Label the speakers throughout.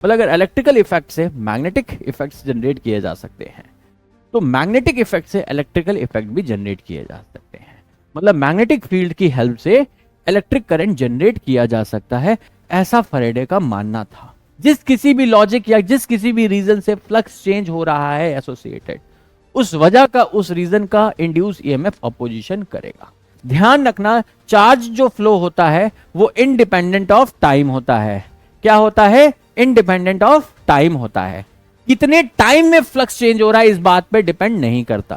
Speaker 1: मतलब अगर electrical effect से मैग्नेटिक इफेक्ट्स जनरेट किए जा सकते हैं तो मैग्नेटिक इफेक्ट से इलेक्ट्रिकल इफेक्ट भी जनरेट किए जा सकते हैं। मतलब मैग्नेटिक फील्ड की हेल्प से इलेक्ट्रिक करंट जनरेट किया जा सकता है, ऐसा फैराडे का मानना था। जिस किसी भी लॉजिक या जिस किसी भी रीजन से फ्लक्स चेंज हो रहा है एसोसिएटेड, उस वजह का उस रीजन का इंड्यूस ईएमएफ अपोजिशन करेगा। ध्यान रखना, चार्ज जो फ्लो होता है वो इंडिपेंडेंट ऑफ टाइम होता है। क्या होता है? इंडिपेंडेंट ऑफ टाइम होता है। कितने टाइम में फ्लक्स चेंज हो रहा है इस बात पे डिपेंड नहीं करता।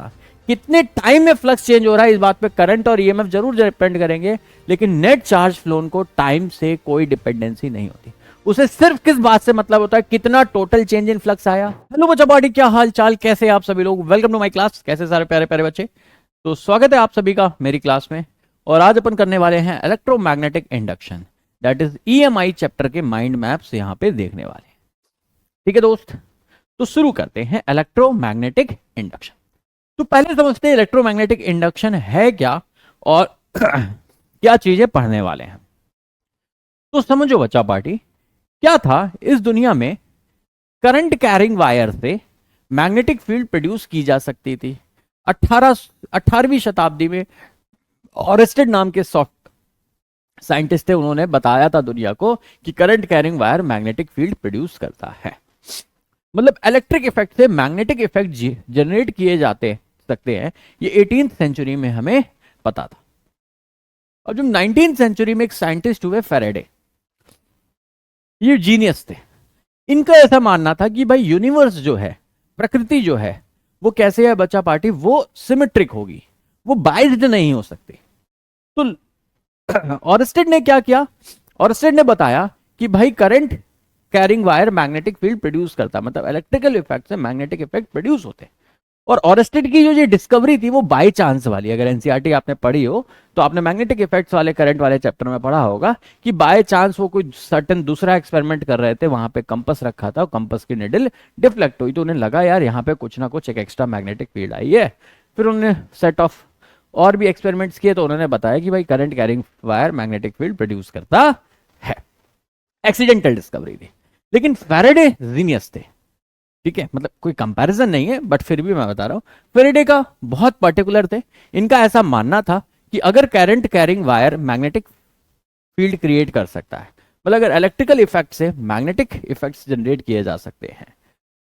Speaker 1: कितने टाइम में फ्लक्स चेंज हो रहा है इस बात पे करंट और ईएमएफ जरूर डिपेंड करेंगे, लेकिन नेट चार्ज फ्लो को टाइम से कोई डिपेंडेंसी नहीं होती। उसे सिर्फ किस बात से मतलब होता है? कितना टोटल चेंज इन फ्लक्स आया। हेलो बच्चा बॉडी, क्या हाल चाल, कैसे आप सभी लोग? Welcome to my class. कैसे सारे प्यारे प्यारे बच्चे? तो स्वागत है आप सभी का मेरी क्लास में। और आज अपन करने वाले हैं electromagnetic induction, that is EMI chapter के माइंड मैप्स यहाँ पे देखने वाले। ठीक है दोस्त, तो शुरू करते हैं इलेक्ट्रोमैग्नेटिक इंडक्शन। तो पहले समझते हैं इलेक्ट्रोमैग्नेटिक इंडक्शन है क्या और क्या चीजें पढ़ने वाले हैं। तो समझो बच्चा पार्टी, क्या था इस दुनिया में करंट कैरिंग वायर से मैग्नेटिक फील्ड प्रोड्यूस की जा सकती थी। 18वीं शताब्दी में ऑरेस्टेड नाम के सॉफ्ट साइंटिस्ट थे, उन्होंने बताया था दुनिया को कि current carrying wire magnetic field produce करता है। मतलब इलेक्ट्रिक इफेक्ट से मैग्नेटिक इफेक्ट जनरेट किए जाते सकते हैं, ये 18th सेंचुरी में हमें पता था। और जब 19th सेंचुरी में एक साइंटिस्ट हुए फैराडे, ये जीनियस थे। इनका ऐसा मानना था कि भाई यूनिवर्स जो है, प्रकृति जो है, वो कैसे है बच्चा पार्टी? वो सिमेट्रिक होगी, वो बाइज्ड नहीं हो सकती। तो ऑरेस्टेड ने क्या किया? ऑरेस्टेड ने बताया कि भाई current carrying wire magnetic field produce करता है, मतलब इलेक्ट्रिकल इफेक्ट से मैग्नेटिक इफेक्ट प्रोड्यूस होते हैं। और ऑरेस्टेड की जो ये डिस्कवरी थी वो बाय चांस वाली। अगर एनसीईआरटी आपने पढ़ी हो तो आपने मैग्नेटिक इफेक्ट्स वाले करंट वाले चैप्टर में पढ़ा होगा कि बाय चांस वो कोई सर्टेन दूसरा एक्सपेरिमेंट कर रहे थे, वहां पे कंपस रखा था और कंपस की निडल डिफ्लेक्ट हुई, तो उन्हें लगा यार यहाँ पे कुछ ना कुछ एक एक्स्ट्रा मैग्नेटिक फील्ड आई है। फिर उन्होंने सेट ऑफ और भी एक्सपेरिमेंट्स किए, तो उन्होंने बताया कि भाई current carrying wire magnetic field produce करता है। एक्सीडेंटल डिस्कवरी थी, लेकिन फैराडे जीनियस थे। ठीक है, मतलब कोई कंपैरिजन नहीं है, बट फिर भी मैं बता रहा हूं, फैराडे का बहुत पर्टिकुलर थे। इनका ऐसा मानना था कि अगर current carrying wire magnetic field create कर सकता है, मतलब अगर इलेक्ट्रिकल इफेक्ट से मैग्नेटिक इफेक्ट्स जनरेट किए जा सकते हैं,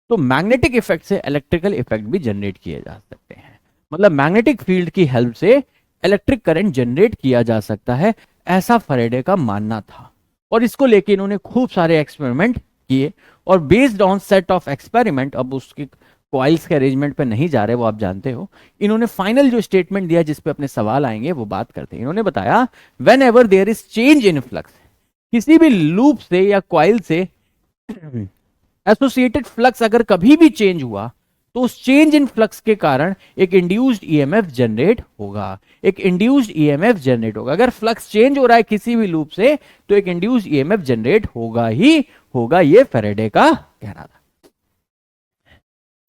Speaker 1: तो मैग्नेटिक इफेक्ट से इलेक्ट्रिकल इफेक्ट भी जनरेट किए जा सकते हैं। मतलब मैग्नेटिक फील्ड की हेल्प से इलेक्ट्रिक करंट जनरेट किया जा सकता है, ऐसा फैराडे का मानना था। और इसको लेके इन्होंने खूब सारे एक्सपेरिमेंट किए, और based on set of experiment, अब उसके कॉइल्स के अरेंजमेंट पे नहीं जा रहे, वो आप जानते हो, इन्होंने फाइनल जो स्टेटमेंट दिया जिस पे अपने सवाल आएंगे वो बात करते हैं। इन्होंने बताया whenever there is change in flux, किसी भी लूप से या कॉइल से एसोसिएटेड फ्लक्स अगर कभी भी चेंज हुआ, तो उस चेंज इन फ्लक्स के कारण एक इंड्यूस्ड ईएमएफ जनरेट होगा। एक इंड्यूस्ड ईएमएफ जनरेट होगा। अगर फ्लक्स चेंज हो रहा है किसी भी लूप से, तो एक इंड्यूस्ड ईएमएफ जनरेट होगा ही होगा, ये फैराडे का कहना था।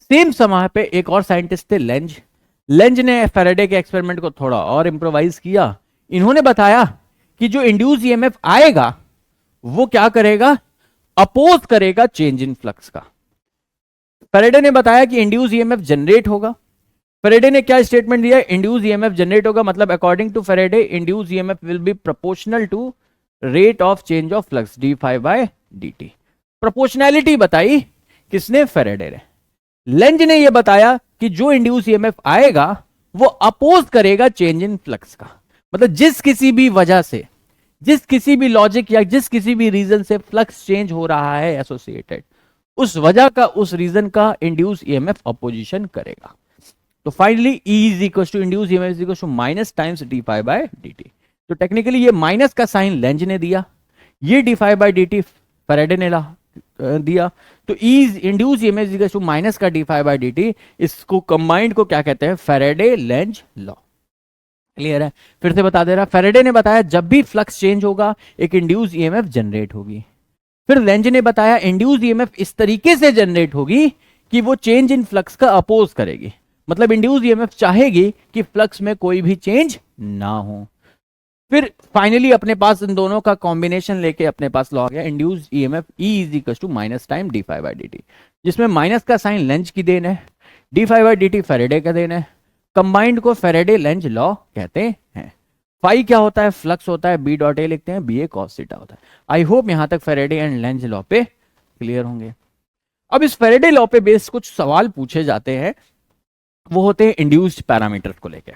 Speaker 1: सेम समय पे एक और साइंटिस्ट थे, लेंज। लेंज ने फैराडे के एक्सपेरिमेंट को थोड़ा और इंप्रोवाइज किया। इन्होंने बताया कि जो इंड्यूस्ड ईएमएफ आएगा वो क्या करेगा? अपोज करेगा चेंज इन फ्लक्स का। फैराडे ने बताया कि इंड्यूस ईएमएफ जनरेट होगा। फैराडे ने क्या स्टेटमेंट दिया? इंड्यूस ईएमएफ जनरेट होगा, मतलब according to Faraday induce EMF will be proportional to rate of change of flux d∅dt। Proportionality बताई किसने? फैराडे ने। लेंज ने यह बताया कि जो इंड्यूस ईएमएफ आएगा वो अपोज करेगा चेंज इन फ्लक्स का। मतलब जिस किसी भी वजह से, जिस किसी भी लॉजिक या जिस किसी भी रीजन से फ्लक्स चेंज हो रहा है एसोसिएटेड, उस वजह का उस रीजन का इंड्यूस ईएमएफ अपोजिशन करेगा। तो finally E is equal to induce EMF is equal to minus times d∅dt। तो टेक्निकली ये माइनस का साइन लेंज ने दिया, ये d∅dt फैराडे ने दिया। तो E induce EMF is equal to minus का d∅dt, इसको कंबाइंड को क्या कहते हैं? Faraday Lenz law. क्लियर है? फिर से बता दे रहा, फैराडे ने बताया जब भी फ्लक्स चेंज होगा एक इंड्यूस ईएमएफ जनरेट होगी। फिर लेंज ने बताया इंड्यूस्ड ईएमएफ इस तरीके से जनरेट होगी कि वो चेंज इन फ्लक्स का अपोज करेगी। मतलब इंड्यूस्ड ईएमएफ चाहेगी कि फ्लक्स में कोई भी चेंज ना हो। फिर फाइनली अपने पास इन दोनों का कॉम्बिनेशन लेके अपने पास लॉ आ गया induced EMF E is equal to minus time D phi by D T, जिसमें माइनस का साइन लेंज की देन है, D phi by D T Faraday का देन है, कंबाइंड को फेरेडे लेंज लॉ कहते हैं। फाई क्या होता है, फ्लक्स होता है, बी डॉट ए लिखते हैं, बी ए कॉस थीटा होता है। आई होप यहां तक फेरेडे एंड लेंज लॉ पे क्लियर होंगे। अब इस फेरेडे लॉ पे बेस्ड कुछ सवाल पूछे जाते हैं, वो होते हैं इंड्यूस्ड पैरामीटर को लेके।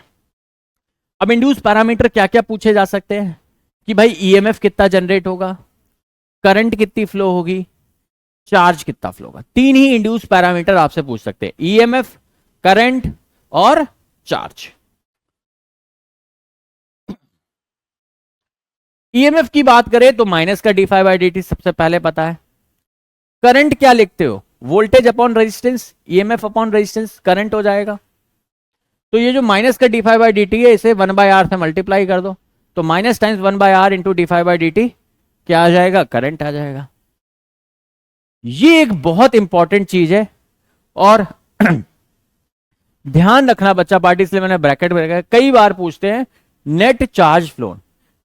Speaker 1: अब इंड्यूस्ड पैरामीटर क्या क्या पूछे जा सकते हैं कि भाई ईएमएफ कितना जनरेट होगा, करंट कितनी फ्लो होगी, चार्ज कितना फ्लो होगा। तीन ही इंड्यूस्ड पैरामीटर आपसे पूछ सकते हैं, ईएमएफ, करंट और चार्ज। ईएमएफ की बात करें तो माइनस का D phi by D T सबसे पहले पता है। करंट क्या लिखते हो, voltage upon resistance, EMF upon resistance current हो जाएगा। तो ये जो माइनस का D phi by D T है इसे 1/r से मल्टीप्लाई कर दो, तो minus times 1/r into D phi by D T क्या आ जाएगा, करंट आ जाएगा। ये एक बहुत इंपॉर्टेंट चीज है और ध्यान रखना बच्चा पार्टी, इसलिए मैंने ब्रैकेट में रखा है। कई बार पूछते हैं नेट चार्ज फ्लो,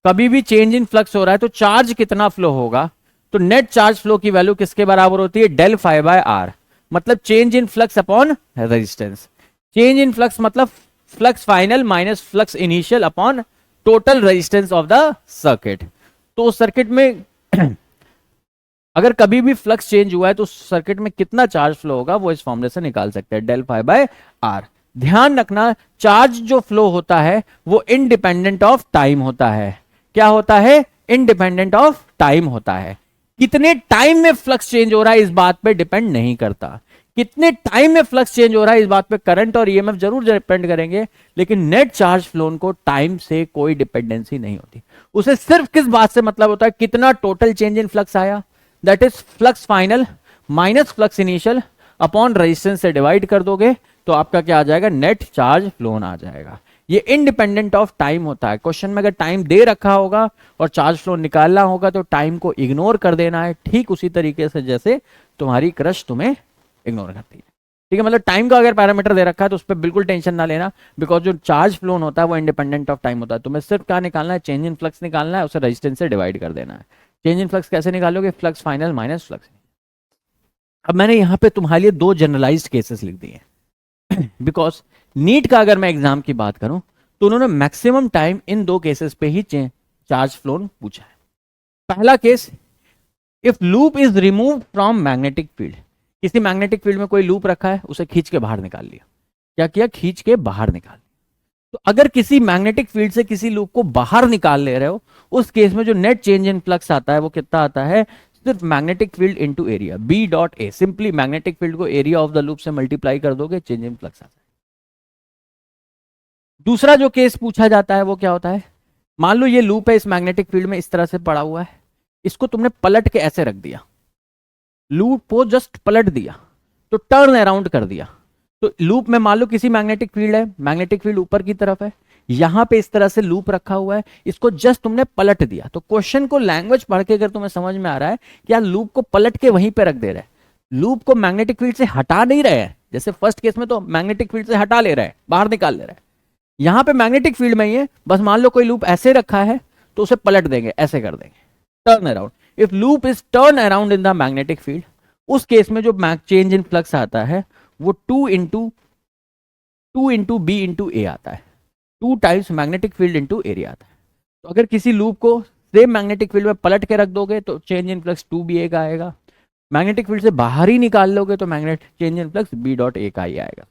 Speaker 1: कभी भी चेंज इन फ्लक्स हो रहा है तो चार्ज कितना फ्लो होगा, तो नेट चार्ज फ्लो की वैल्यू किसके बराबर होती है, डेल फाई बाय आर, मतलब change in flux upon resistance. Change in flux मतलब flux final minus flux initial upon total resistance of the circuit. तो सर्किट में अगर कभी भी फ्लक्स चेंज हुआ है तो सर्किट में कितना चार्ज फ्लो होगा वो इस फॉर्मूले से निकाल सकते हैं, डेल फाई बाय आर। ध्यान रखना चार्ज जो फ्लो होता है वो इंडिपेंडेंट ऑफ टाइम होता है। क्या होता है, इंडिपेंडेंट ऑफ टाइम होता है। कितने टाइम में फ्लक्स चेंज हो रहा है इस बात पे डिपेंड नहीं करता। कितने टाइम में फ्लक्स चेंज हो रहा है इस बात पे करंट और ईएमएफ जरूर डिपेंड करेंगे, लेकिन नेट चार्ज फ्लो को टाइम से कोई डिपेंडेंसी नहीं होती। उसे सिर्फ किस बात से मतलब होता है, कितना टोटल चेंज इन फ्लक्स आया, that is flux final minus flux initial upon resistance से डिवाइड कर दोगे तो आपका क्या आ जाएगा, नेट चार्ज फ्लोन आ जाएगा। ये इंडिपेंडेंट ऑफ टाइम होता है। क्वेश्चन में अगर टाइम दे रखा होगा और चार्ज फ्लो निकालना होगा तो टाइम को इग्नोर कर देना है, ठीक उसी तरीके से जैसे तुम्हारी क्रश तुम्हें इग्नोर करती है। ठीक है, मतलब टाइम का अगर पैरामीटर दे रखा है तो उस पर बिल्कुल टेंशन ना लेना, बिकॉज जो चार्ज फ्लोन होता है वो इंडिपेंडेंट ऑफ टाइम होता है। तुम्हें सिर्फ क्या निकालना है, चेंज इन फ्लक्स निकालना है, उसे रेजिस्टेंस से डिवाइड कर देना है। चेंज इन फ्लक्स कैसे निकालोगे, फ्लक्स फाइनल माइनस फ्लक्स। अब मैंने यहां पे तुम्हारे लिए दो जनरलाइज्ड केसेस लिख दिए बिकॉज नीट का अगर मैं एग्जाम की बात करूं तो उन्होंने मैक्सिमम टाइम इन दो केसेस पे ही चार्ज फ्लो पूछा है। पहला case, if loop is remove from magnetic field, किसी मैग्नेटिक फील्ड में कोई लूप रखा है उसे खींच के बाहर निकाल लिया। क्या किया, खींच के बाहर निकाल लिया। तो अगर किसी मैग्नेटिक फील्ड से किसी लूप को बाहर निकाल ले रहे हो उस केस में जो नेट चेंज इन फ्लक्स आता है वो कितना आता है, सिर्फ magnetic field into area, B dot A. Simply magnetic field को एरिया ऑफ द लूप से मल्टीप्लाई कर दोगे, चेंज इन फ्लक्स आता है। दूसरा जो केस पूछा जाता है वो क्या होता है, मान लो ये लूप है इस मैग्नेटिक फील्ड में इस तरह से पड़ा हुआ है, इसको तुमने पलट के ऐसे रख दिया, लूप को जस्ट पलट दिया तो टर्न अराउंड कर दिया। तो लूप में मान लो किसी मैग्नेटिक फील्ड है, मैग्नेटिक फील्ड ऊपर की तरफ है, यहां पे इस तरह से लूप रखा हुआ है, इसको जस्ट तुमने पलट दिया। तो क्वेश्चन को लैंग्वेज पढ़ के अगर तुम्हें समझ में आ रहा है कि यार लूप को पलट के वहीं पे रख दे रहे हैं, लूप को मैग्नेटिक फील्ड से हटा नहीं रहे हैं, जैसे फर्स्ट केस में तो मैग्नेटिक फील्ड से हटा ले रहे हैं, बाहर निकाल ले रहे हैं, यहां पे मैग्नेटिक फील्ड में ही है, बस मान लो कोई लूप ऐसे रखा है तो उसे पलट देंगे, ऐसे कर देंगे, turn around. If loop is turn around in the magnetic field, उस केस में जो चेंज इन फ्लक्स आता है वो 2 इंटू बी इंटू ए आता है, 2 times magnetic field into area आता है। तो अगर किसी लूप को सेम मैग्नेटिक फील्ड में पलट के रख दोगे तो चेंज इन फ्लक्स 2ba का आएगा, मैग्नेटिक फील्ड से बाहर ही निकाल लोगे तो magnetic change in flux b dot A का ही आएगा।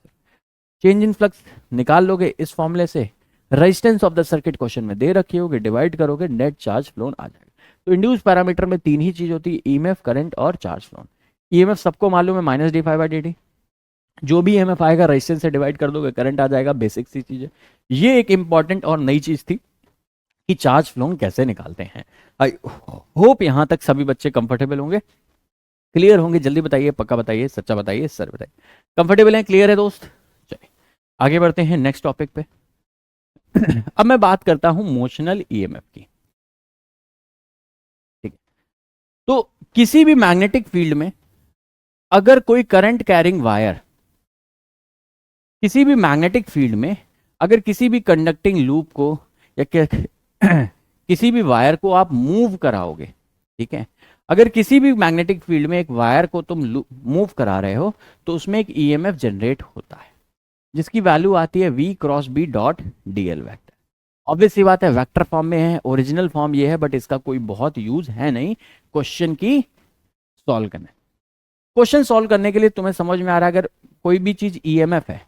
Speaker 1: चेंज इन फ्लक्स निकाल लोगे इस फॉर्मूले से, resistance of the circuit question में दे रखी होगी, डिवाइड करोगे, नेट चार्ज फ्लोन आ जाएगा। तो इंड्यूस पैरामीटर में तीन ही चीज होती है, ईएमएफ, करंट और चार्ज फ्लोन। ईएमएफ सबको मालूम है, minus D phi by D T, जो भी ईएमएफ आएगा रेजिस्टेंस से डिवाइड कर दोगे, करंट आ जाएगा, बेसिक सी चीज है। ये एक इंपॉर्टेंट और नई चीज थी कि चार्ज फ्लोन कैसे निकालते हैं। आई होप यहां तक सभी बच्चे कंफर्टेबल होंगे, क्लियर होंगे। जल्दी बताइए, पक्का बताइए, सच्चा बताइए, सर बताइए कंफर्टेबल है, क्लियर है दोस्त। चलिए आगे बढ़ते हैं नेक्स्ट टॉपिक पे। अब मैं बात करता हूं मोशनल ईएमएफ की। ठीक है, तो किसी भी मैग्नेटिक फील्ड में अगर कोई करंट कैरिंग वायर, किसी भी मैग्नेटिक फील्ड में अगर किसी भी कंडक्टिंग लूप को या किसी भी वायर को आप मूव कराओगे, ठीक है, अगर किसी भी मैग्नेटिक फील्ड में एक वायर को तुम मूव करा रहे हो तो उसमें एक ईएमएफ जनरेट होता है जिसकी वैल्यू आती है V cross B dot dl vector. Obvious सी बात है वेक्टर फॉर्म में है, ओरिजिनल फॉर्म ये है, बट इसका कोई बहुत यूज है नहीं क्वेश्चन की सॉल्व करने। क्वेश्चन सॉल्व करने के लिए तुम्हें समझ में आ रहा है अगर कोई भी चीज ईएमएफ है,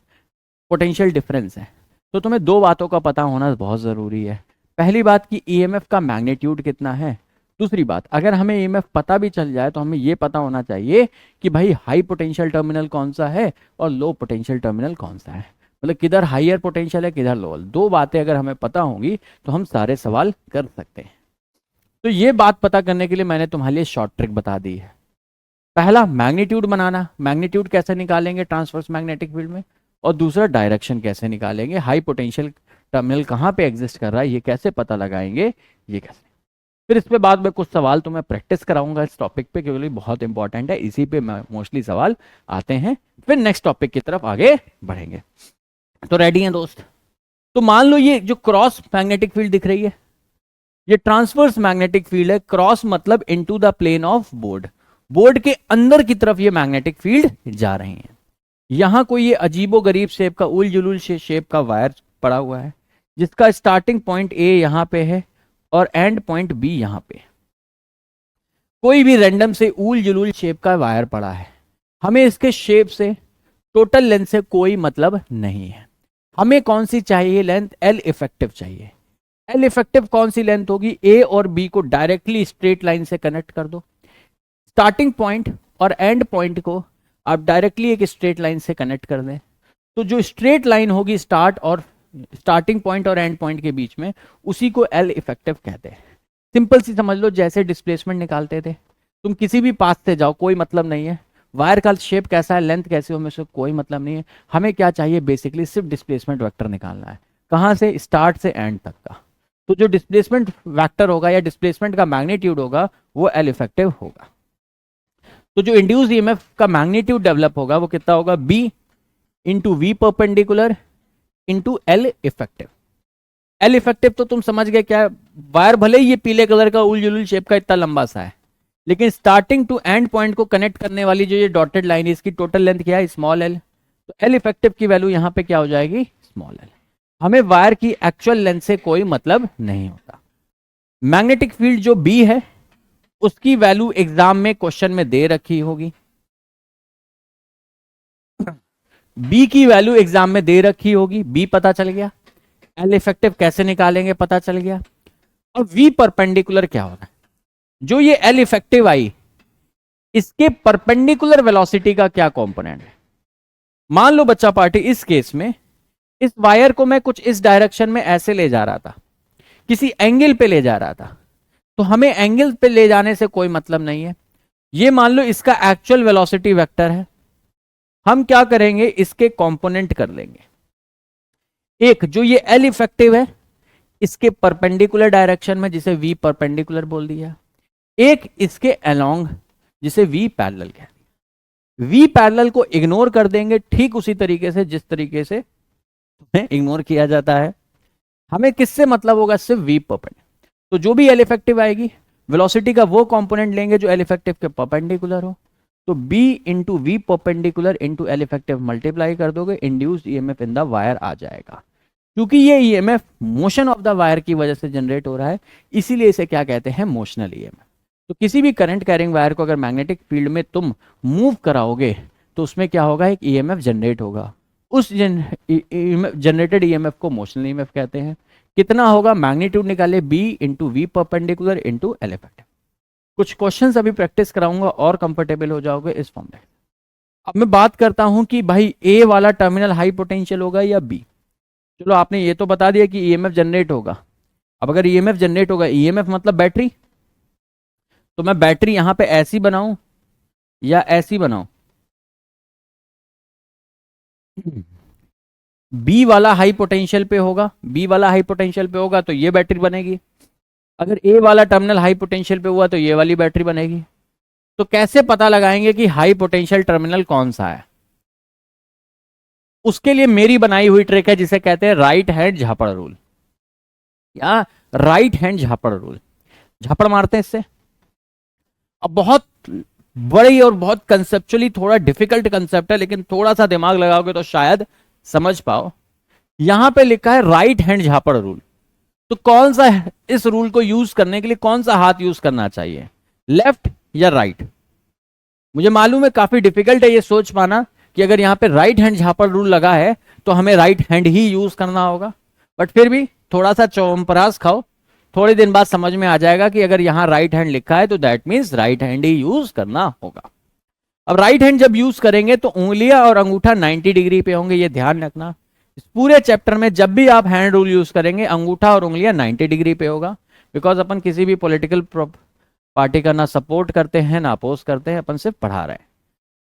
Speaker 1: पोटेंशियल डिफरेंस है, तो तुम्हें दो बातों का पता होना बहुत जरूरी है। पहली बात कि ईएमएफ का मैग्नीट्यूड कितना है, दूसरी बात अगर हमें ईएमएफ पता भी चल जाए तो हमें ये पता होना चाहिए कि भाई हाई पोटेंशियल टर्मिनल कौन सा है और लो पोटेंशियल टर्मिनल कौन सा है, मतलब किधर हाइयर पोटेंशियल है किधर लोअर। दो बातें अगर हमें पता होंगी तो हम सारे सवाल कर सकते हैं। तो ये बात पता करने के लिए मैंने तुम्हारे लिए शॉर्ट ट्रिक बता दी है। पहला मैग्नीट्यूड बनाना, मैग्नीट्यूड कैसे निकालेंगे ट्रांसवर्स मैग्नेटिक फील्ड में, और दूसरा डायरेक्शन कैसे निकालेंगे, हाई पोटेंशियल टर्मिनल कहाँ पे एग्जिस्ट कर रहा है ये कैसे पता लगाएंगे, ये कैसे। फिर इस पे बाद में कुछ सवाल तुम्हें प्रैक्टिस कराऊंगा इस टॉपिक पे, क्योंकि बहुत इंपॉर्टेंट है, इसी पे मोस्टली सवाल आते हैं। फिर नेक्स्ट टॉपिक की तरफ आगे बढ़ेंगे। तो रेडी हैं दोस्त? तो मान लो ये जो क्रॉस मैग्नेटिक फील्ड दिख रही है ये ट्रांसवर्स मैग्नेटिक फील्ड है। क्रॉस मतलब into the plane of board, board के अंदर की तरफ ये मैग्नेटिक फील्ड जा रही है। यहां कोई ये अजीबो गरीब शेप का उल जुलूल शेप का वायर पड़ा हुआ है जिसका स्टार्टिंग पॉइंट ए यहां पे है और एंड पॉइंट बी यहां पे। कोई भी रैंडम से उल जुलूल शेप का वायर पड़ा है, हमें इसके शेप से टोटल लेंथ से कोई मतलब नहीं है। हमें कौन सी चाहिए लेंथ, एल इफेक्टिव चाहिए। एल इफेक्टिव कौन सी लेंथ होगी, ए और बी को डायरेक्टली स्ट्रेट लाइन से कनेक्ट कर दो। स्टार्टिंग पॉइंट और एंड पॉइंट को आप डायरेक्टली एक स्ट्रेट लाइन से कनेक्ट कर दें, तो जो स्ट्रेट लाइन होगी स्टार्टिंग पॉइंट और एंड पॉइंट के बीच में, उसी को एल इफेक्टिव कहते हैं। सिंपल सी समझ लो, जैसे डिस्प्लेसमेंट निकालते थे, तुम किसी भी पाथ से जाओ कोई मतलब नहीं है, वायर का शेप कैसा है, लेंथ कैसी हो, में से कोई मतलब नहीं है। हमें क्या चाहिए, बेसिकली सिर्फ डिस्प्लेसमेंट वेक्टर निकालना है। कहाँ से, स्टार्ट से एंड तक का। तो जो डिस्प्लेसमेंट वेक्टर होगा या डिस्प्लेसमेंट का मैग्नीट्यूड होगा वो एल इफेक्टिव होगा। तो जो इंड्यूस ईएमएफ का मैग्नीट्यूड डेवलप होगा वो कितना होगा, B into V perpendicular into L effective. L effective तो तुम समझ गए क्या, वायर भले ही ये पीले कलर का उल जुलूल शेप का इतना लंबा सा है, लेकिन स्टार्टिंग टू एंड पॉइंट को कनेक्ट करने वाली जो ये डॉटेड लाइन है इसकी टोटल लेंथ क्या है, स्मॉल एल। तो एल इफेक्टिव की वैल्यू यहां पे क्या हो जाएगी, स्मॉल एल। हमें वायर की एक्चुअल लेंथ से कोई मतलब नहीं होता। मैग्नेटिक फील्ड जो बी है उसकी वैल्यू एग्जाम में क्वेश्चन में दे रखी होगी, बी की वैल्यू एग्जाम में दे रखी होगी, बी पता चल गया। एल इफेक्टिव कैसे निकालेंगे पता चल गया। और वी परपेंडिकुलर क्या हो रहा है, जो ये एल इफेक्टिव आई इसके परपेंडिकुलर वेलोसिटी का क्या कंपोनेंट है। मान लो बच्चा पार्टी इस केस में इस वायर को मैं कुछ इस डायरेक्शन में ऐसे ले जा रहा था, किसी एंगल पे ले जा रहा था, तो हमें एंगल पे ले जाने से कोई मतलब नहीं है। ये मान लो इसका एक्चुअल वेलोसिटी वेक्टर है, हम क्या करेंगे इसके कंपोनेंट कर लेंगे। एक जो ये एल इफेक्टिव है इसके परपेंडिकुलर डायरेक्शन में जिसे वी परपेंडिकुलर बोल दिया, एक इसके अलोंग जिसे वी पैरेलल कह दिया। वी पैरेलल को इग्नोर कर देंगे ठीक उसी तरीके से जिस तरीके से इग्नोर किया जाता है। हमें किससे मतलब होगा, सिर्फ वी परपेंडिकुलर। तो जो भी एल इफेक्टिव आएगी वेलोसिटी का वो कंपोनेंट लेंगे जो एल इफेक्टिव के परपेंडिकुलर हो। तो B into V perpendicular into L effective multiply कर दोगे, induced EMF in the wire आ जाएगा। क्योंकि ये EMF motion of the wire की वजह से जनरेट हो रहा है, इसीलिए इसे क्या कहते हैं, मोशनल ईएमएफ। तो किसी भी करंट कैरिंग वायर को अगर मैग्नेटिक फील्ड में तुम मूव कराओगे तो उसमें क्या होगा, एक ईएमएफ जनरेट होगा। उस जनरेटेड ईएमएफ को मोशनल ईएमएफ कहते हैं। कितना होगा, मैग्नीट्यूड निकाले B into V perpendicular into L effective. कुछ क्वेश्चंस अभी प्रैक्टिस कराऊंगा और कंफर्टेबल हो जाओगे इस फॉर्म में। अब मैं बात करता हूं कि भाई ए वाला टर्मिनल हाई पोटेंशियल होगा या बी। चलो आपने ये तो बता दिया कि ईएमएफ जनरेट होगा। अब अगर ईएमएफ जनरेट होगा, ईएमएफ मतलब बैटरी, तो मैं बैटरी यहां पे ऐसी बनाऊं या ऐसी बनाऊं, बी वाला हाई पोटेंशियल पे होगा, बी वाला हाई पोटेंशियल पे होगा तो ये बैटरी बनेगी। अगर ए वाला टर्मिनल हाई पोटेंशियल पे हुआ तो ये वाली बैटरी बनेगी। तो कैसे पता लगाएंगे कि हाई पोटेंशियल टर्मिनल कौन सा है, उसके लिए मेरी बनाई हुई ट्रिक है जिसे कहते हैं राइट हैंड झापड़ रूल। या राइट हैंड झापड़ रूल। झापड़ मारते हैं इससे। अब बहुत बड़ी और बहुत कंसेप्चुअली थोड़ा डिफिकल्ट कंसेप्ट है, लेकिन थोड़ा सा दिमाग लगाओगे तो शायद समझ पाओ। यहां पे लिखा है राइट हैंड झापड़ रूल। तो कौन सा, इस रूल को यूज करने के लिए कौन सा हाथ यूज करना चाहिए, लेफ्ट या राइट? मुझे मालूम है काफी डिफिकल्ट है ये सोच पाना कि अगर यहां पे राइट हैंड झापड़ रूल लगा है तो हमें राइट हैंड ही यूज करना होगा। बट फिर भी थोड़ा सा चौंपरास खाओ, थोड़े दिन बाद समझ में आ जाएगा कि अगर यहां राइट हैंड लिखा है तो that means right hand he use करना होगा। अब राइट हैंड जब यूज करेंगे तो उंगलियां और अंगूठा 90 डिग्री पे होंगे, ये ध्यान रखना। इस पूरे चैप्टर में जब भी आप हैंड रूल यूज करेंगे अंगूठा और उंगलियां 90 डिग्री पे होगा। बिकॉज अपन किसी भी पॉलिटिकल पार्टी का ना सपोर्ट करते हैं ना अपोज करते हैं, अपन सिर्फ पढ़ा रहे हैं।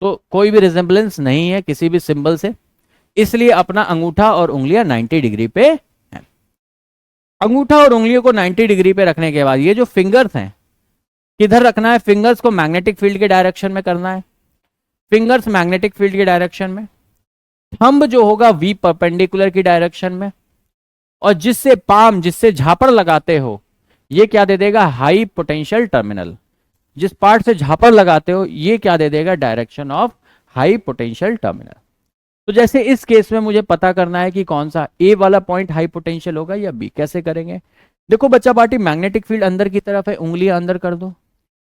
Speaker 1: तो कोई भी रिजेंबलेंस नहीं है किसी भी सिंबल से, इसलिए अपना अंगूठा और उंगलियां 90 डिग्री पे हैं। अंगूठा और उंगलियों को 90 डिग्री पे रखने के बाद ये जो फिंगर्स हैं किधर रखना है? फिंगर्स को मैग्नेटिक फील्ड के डायरेक्शन में करना है। फिंगर्स मैग्नेटिक फील्ड के डायरेक्शन में, थंब जो होगा वी परपेंडिकुलर की डायरेक्शन में, और जिससे पाम, जिससे झापड़ लगाते हो, ये क्या दे देगा? High potential terminal. जिस पार्ट से झापड़ लगाते हो ये क्या दे देगा? Direction of high potential terminal. तो जैसे इस केस में मुझे पता करना है कि कौन सा ए वाला पॉइंट हाई पोटेंशियल होगा या बी। कैसे करेंगे? देखो बच्चा पार्टी, मैग्नेटिक फील्ड अंदर की तरफ है, उंगलियां अंदर कर दो।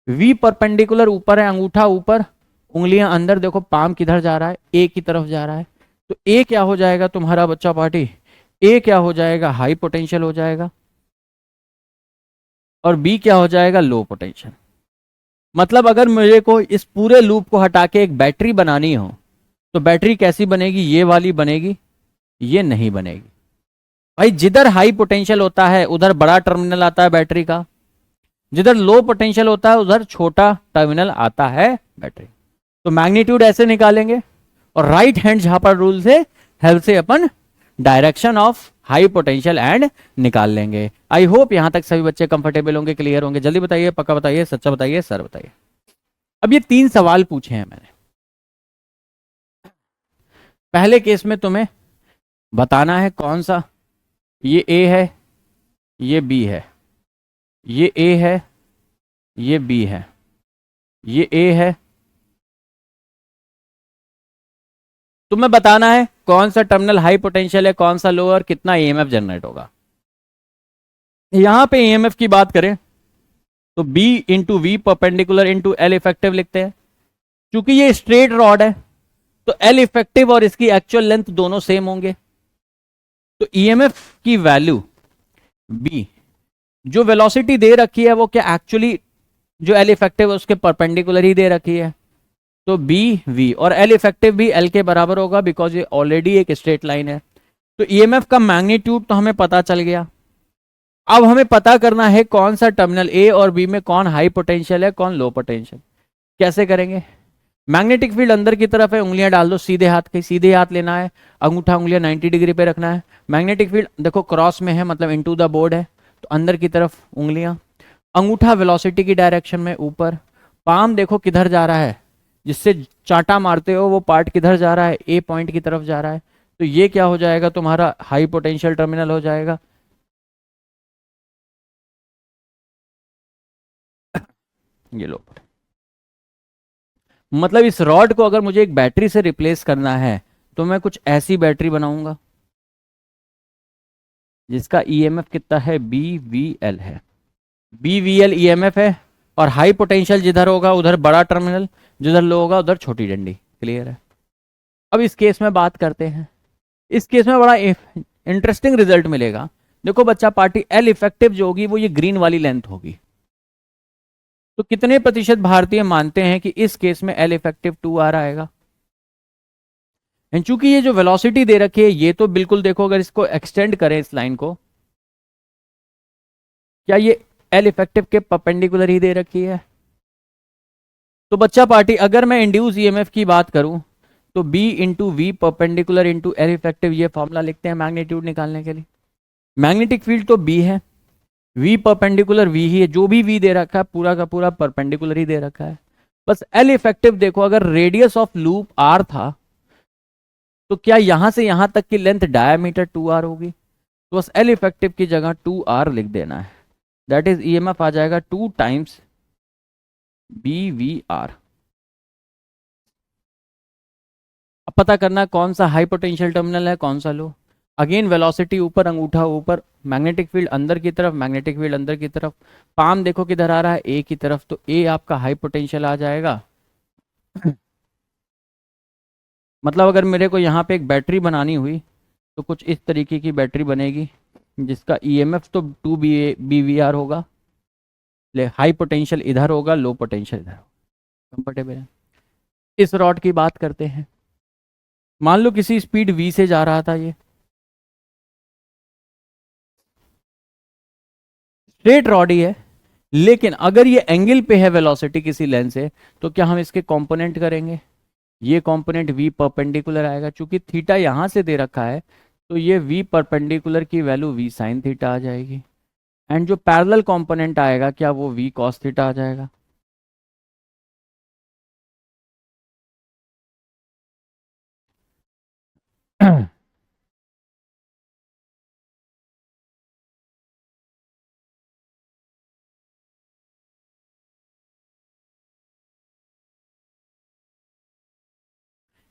Speaker 1: वी परपेंडिकुलर ऊपर है, अंगूठा ऊपर, उंगलियां अंदर। देखो पाम किधर जा रहा है? ए की तरफ जा रहा है। तो ए क्या हो जाएगा तुम्हारा बच्चा पार्टी? ए क्या हो जाएगा? हाई पोटेंशियल हो जाएगा। और बी क्या हो जाएगा? Low potential. मतलब अगर मुझे को इस पूरे लूप को हटा के एक बैटरी बनानी हो तो बैटरी कैसी बनेगी? ये वाली बनेगी, ये नहीं बनेगी। भाई जिधर हाई पोटेंशियल होता है उधर बड़ा टर्मिनल आता है बैटरी का, जिधर लो पोटेंशियल होता है उधर छोटा टर्मिनल आता है बैटरी। तो मैग्नीट्यूड ऐसे निकालेंगे और राइट हैंड झापड़ रूल से हेल्प से अपन direction of high potential end निकाल लेंगे। आई होप यहां तक सभी बच्चे कंफर्टेबल होंगे, क्लियर होंगे। जल्दी बताइए, पक्का बताइए, सच्चा बताइए, सर बताइए। अब ये 3 सवाल पूछे हैं मैंने। पहले केस में तुम्हें बताना है कौन सा, ये ए है, ये बी है, ये ए है, ये बी है, ये ए है। तुम्हें बताना है कौन सा टर्मिनल हाई पोटेंशियल है, कौन सा लो, और कितना ईएमएफ जनरेट होगा। यहां पे ईएमएफ की बात करें तो B into V perpendicular into L effective लिखते हैं। क्योंकि ये स्ट्रेट रॉड है तो एल इफेक्टिव और इसकी एक्चुअल लेंथ दोनों सेम होंगे। तो ईएमएफ की वैल्यू B, जो वेलोसिटी दे रखी है वो क्या एक्चुअली जो एल इफेक्टिव है उसके परपेंडिकुलर ही दे रखी है। तो बी वी, और एल इफेक्टिव भी एल के बराबर होगा बिकॉज ये ऑलरेडी एक स्ट्रेट लाइन है। तो ईएमएफ का मैग्नीट्यूड तो हमें पता चल गया। अब हमें पता करना है कौन सा टर्मिनल ए और बी में कौन हाई पोटेंशियल है, कौन लो पोटेंशियल। कैसे करेंगे? मैग्नेटिक फील्ड अंदर की तरफ है, उंगलियां डाल दो सीधे हाथ के, सीधे हाथ लेना है, अंगूठा उंगलियां 90 डिग्री पे रखना है। मैग्नेटिक फील्ड देखो क्रॉस में है, मतलब इनटू द बोर्ड है, तो अंदर की तरफ उंगलियां, अंगूठा वेलोसिटी की डायरेक्शन में ऊपर, पाम देखो किधर जा रहा है, जिससे चांटा मारते हो वो पार्ट किधर जा रहा है? ए पॉइंट की तरफ जा रहा है। तो ये क्या हो जाएगा तुम्हारा? हाई पोटेंशियल टर्मिनल हो जाएगा। ये लो, मतलब इस रॉड को अगर मुझे एक बैटरी से रिप्लेस करना है तो मैं कुछ ऐसी बैटरी बनाऊंगा जिसका ईएमएफ कितना है? बी वी एल है। बी वी एल ईएमएफ है, और हाई पोटेंशियल जिधर होगा उधर बड़ा टर्मिनल, जिधर लो होगा उधर छोटी डंडी। क्लियर है? अब इस केस में बात करते हैं। इस केस में बड़ा इंटरेस्टिंग रिजल्ट मिलेगा। देखो बच्चा पार्टी, एल इफेक्टिव जो होगी वो ये ग्रीन वाली लेंथ होगी। तो कितने प्रतिशत भारतीय मानते हैं कि इस केस में एल इफेक्टिव 2 आ आएगा? चूंकि ये जो वेलोसिटी दे रखी है ये तो बिल्कुल देखो, अगर इसको एक्सटेंड करें इस लाइन को, क्या ये एल इफेक्टिव के परपेंडिकुलर ही दे रखी है? तो बच्चा पार्टी, अगर मैं इंड्यूस ईएमएफ की बात करूं तो B into V perpendicular into L effective, ये फॉर्मूला लिखते हैं मैग्नीट्यूड निकालने के लिए। मैग्नेटिक फील्ड तो B है, V परपेंडिकुलर V ही है, जो भी V दे रखा है पूरा का पूरा परपेंडिकुलर ही दे रखा है। बस एल इफेक्टिव देखो, अगर रेडियस ऑफ लूप R था तो क्या यहां से यहां तक की लेंथ डायमीटर 2R होगी? तो बस एल इफेक्टिव की जगह 2R लिख देना है, दैट इज ईएमएफ आ जाएगा 2 टाइम्स BVR। अब पता करना है कौन सा हाई पोटेंशियल टर्मिनल है, कौन सा लो। अगेन वेलोसिटी ऊपर, अंगूठा ऊपर, मैग्नेटिक फील्ड अंदर की तरफ, मैग्नेटिक फील्ड अंदर की तरफ, पाम देखो किधर आ रहा है, ए की तरफ, तो ए आपका हाई पोटेंशियल आ जाएगा। मतलब अगर मेरे को यहाँ पे एक बैटरी बनानी हुई तो कुछ इस तरीके की बैटरी बनेगी जिसका ईएमएफ तो 2 BVR होगा, हाई पोटेंशियल इधर होगा, लो पोटेंशियल इधर होगा। कंफर्टेबल है। इस रॉड की बात करते हैं। मान लो किसी स्पीड v से जा रहा था, ये स्ट्रेट रॉड ही है, लेकिन अगर ये एंगल पे है वेलोसिटी किसी लेंथ से, तो क्या हम इसके कंपोनेंट करेंगे, ये कंपोनेंट v परपेंडिकुलर आएगा, चूंकि थीटा यहां से दे रखा है तो ये v परपेंडिकुलर की वैल्यू v साइन थीटा आ जाएगी, एंड जो पैरेलल कंपोनेंट आएगा क्या वो v कॉस थीटा आ जाएगा।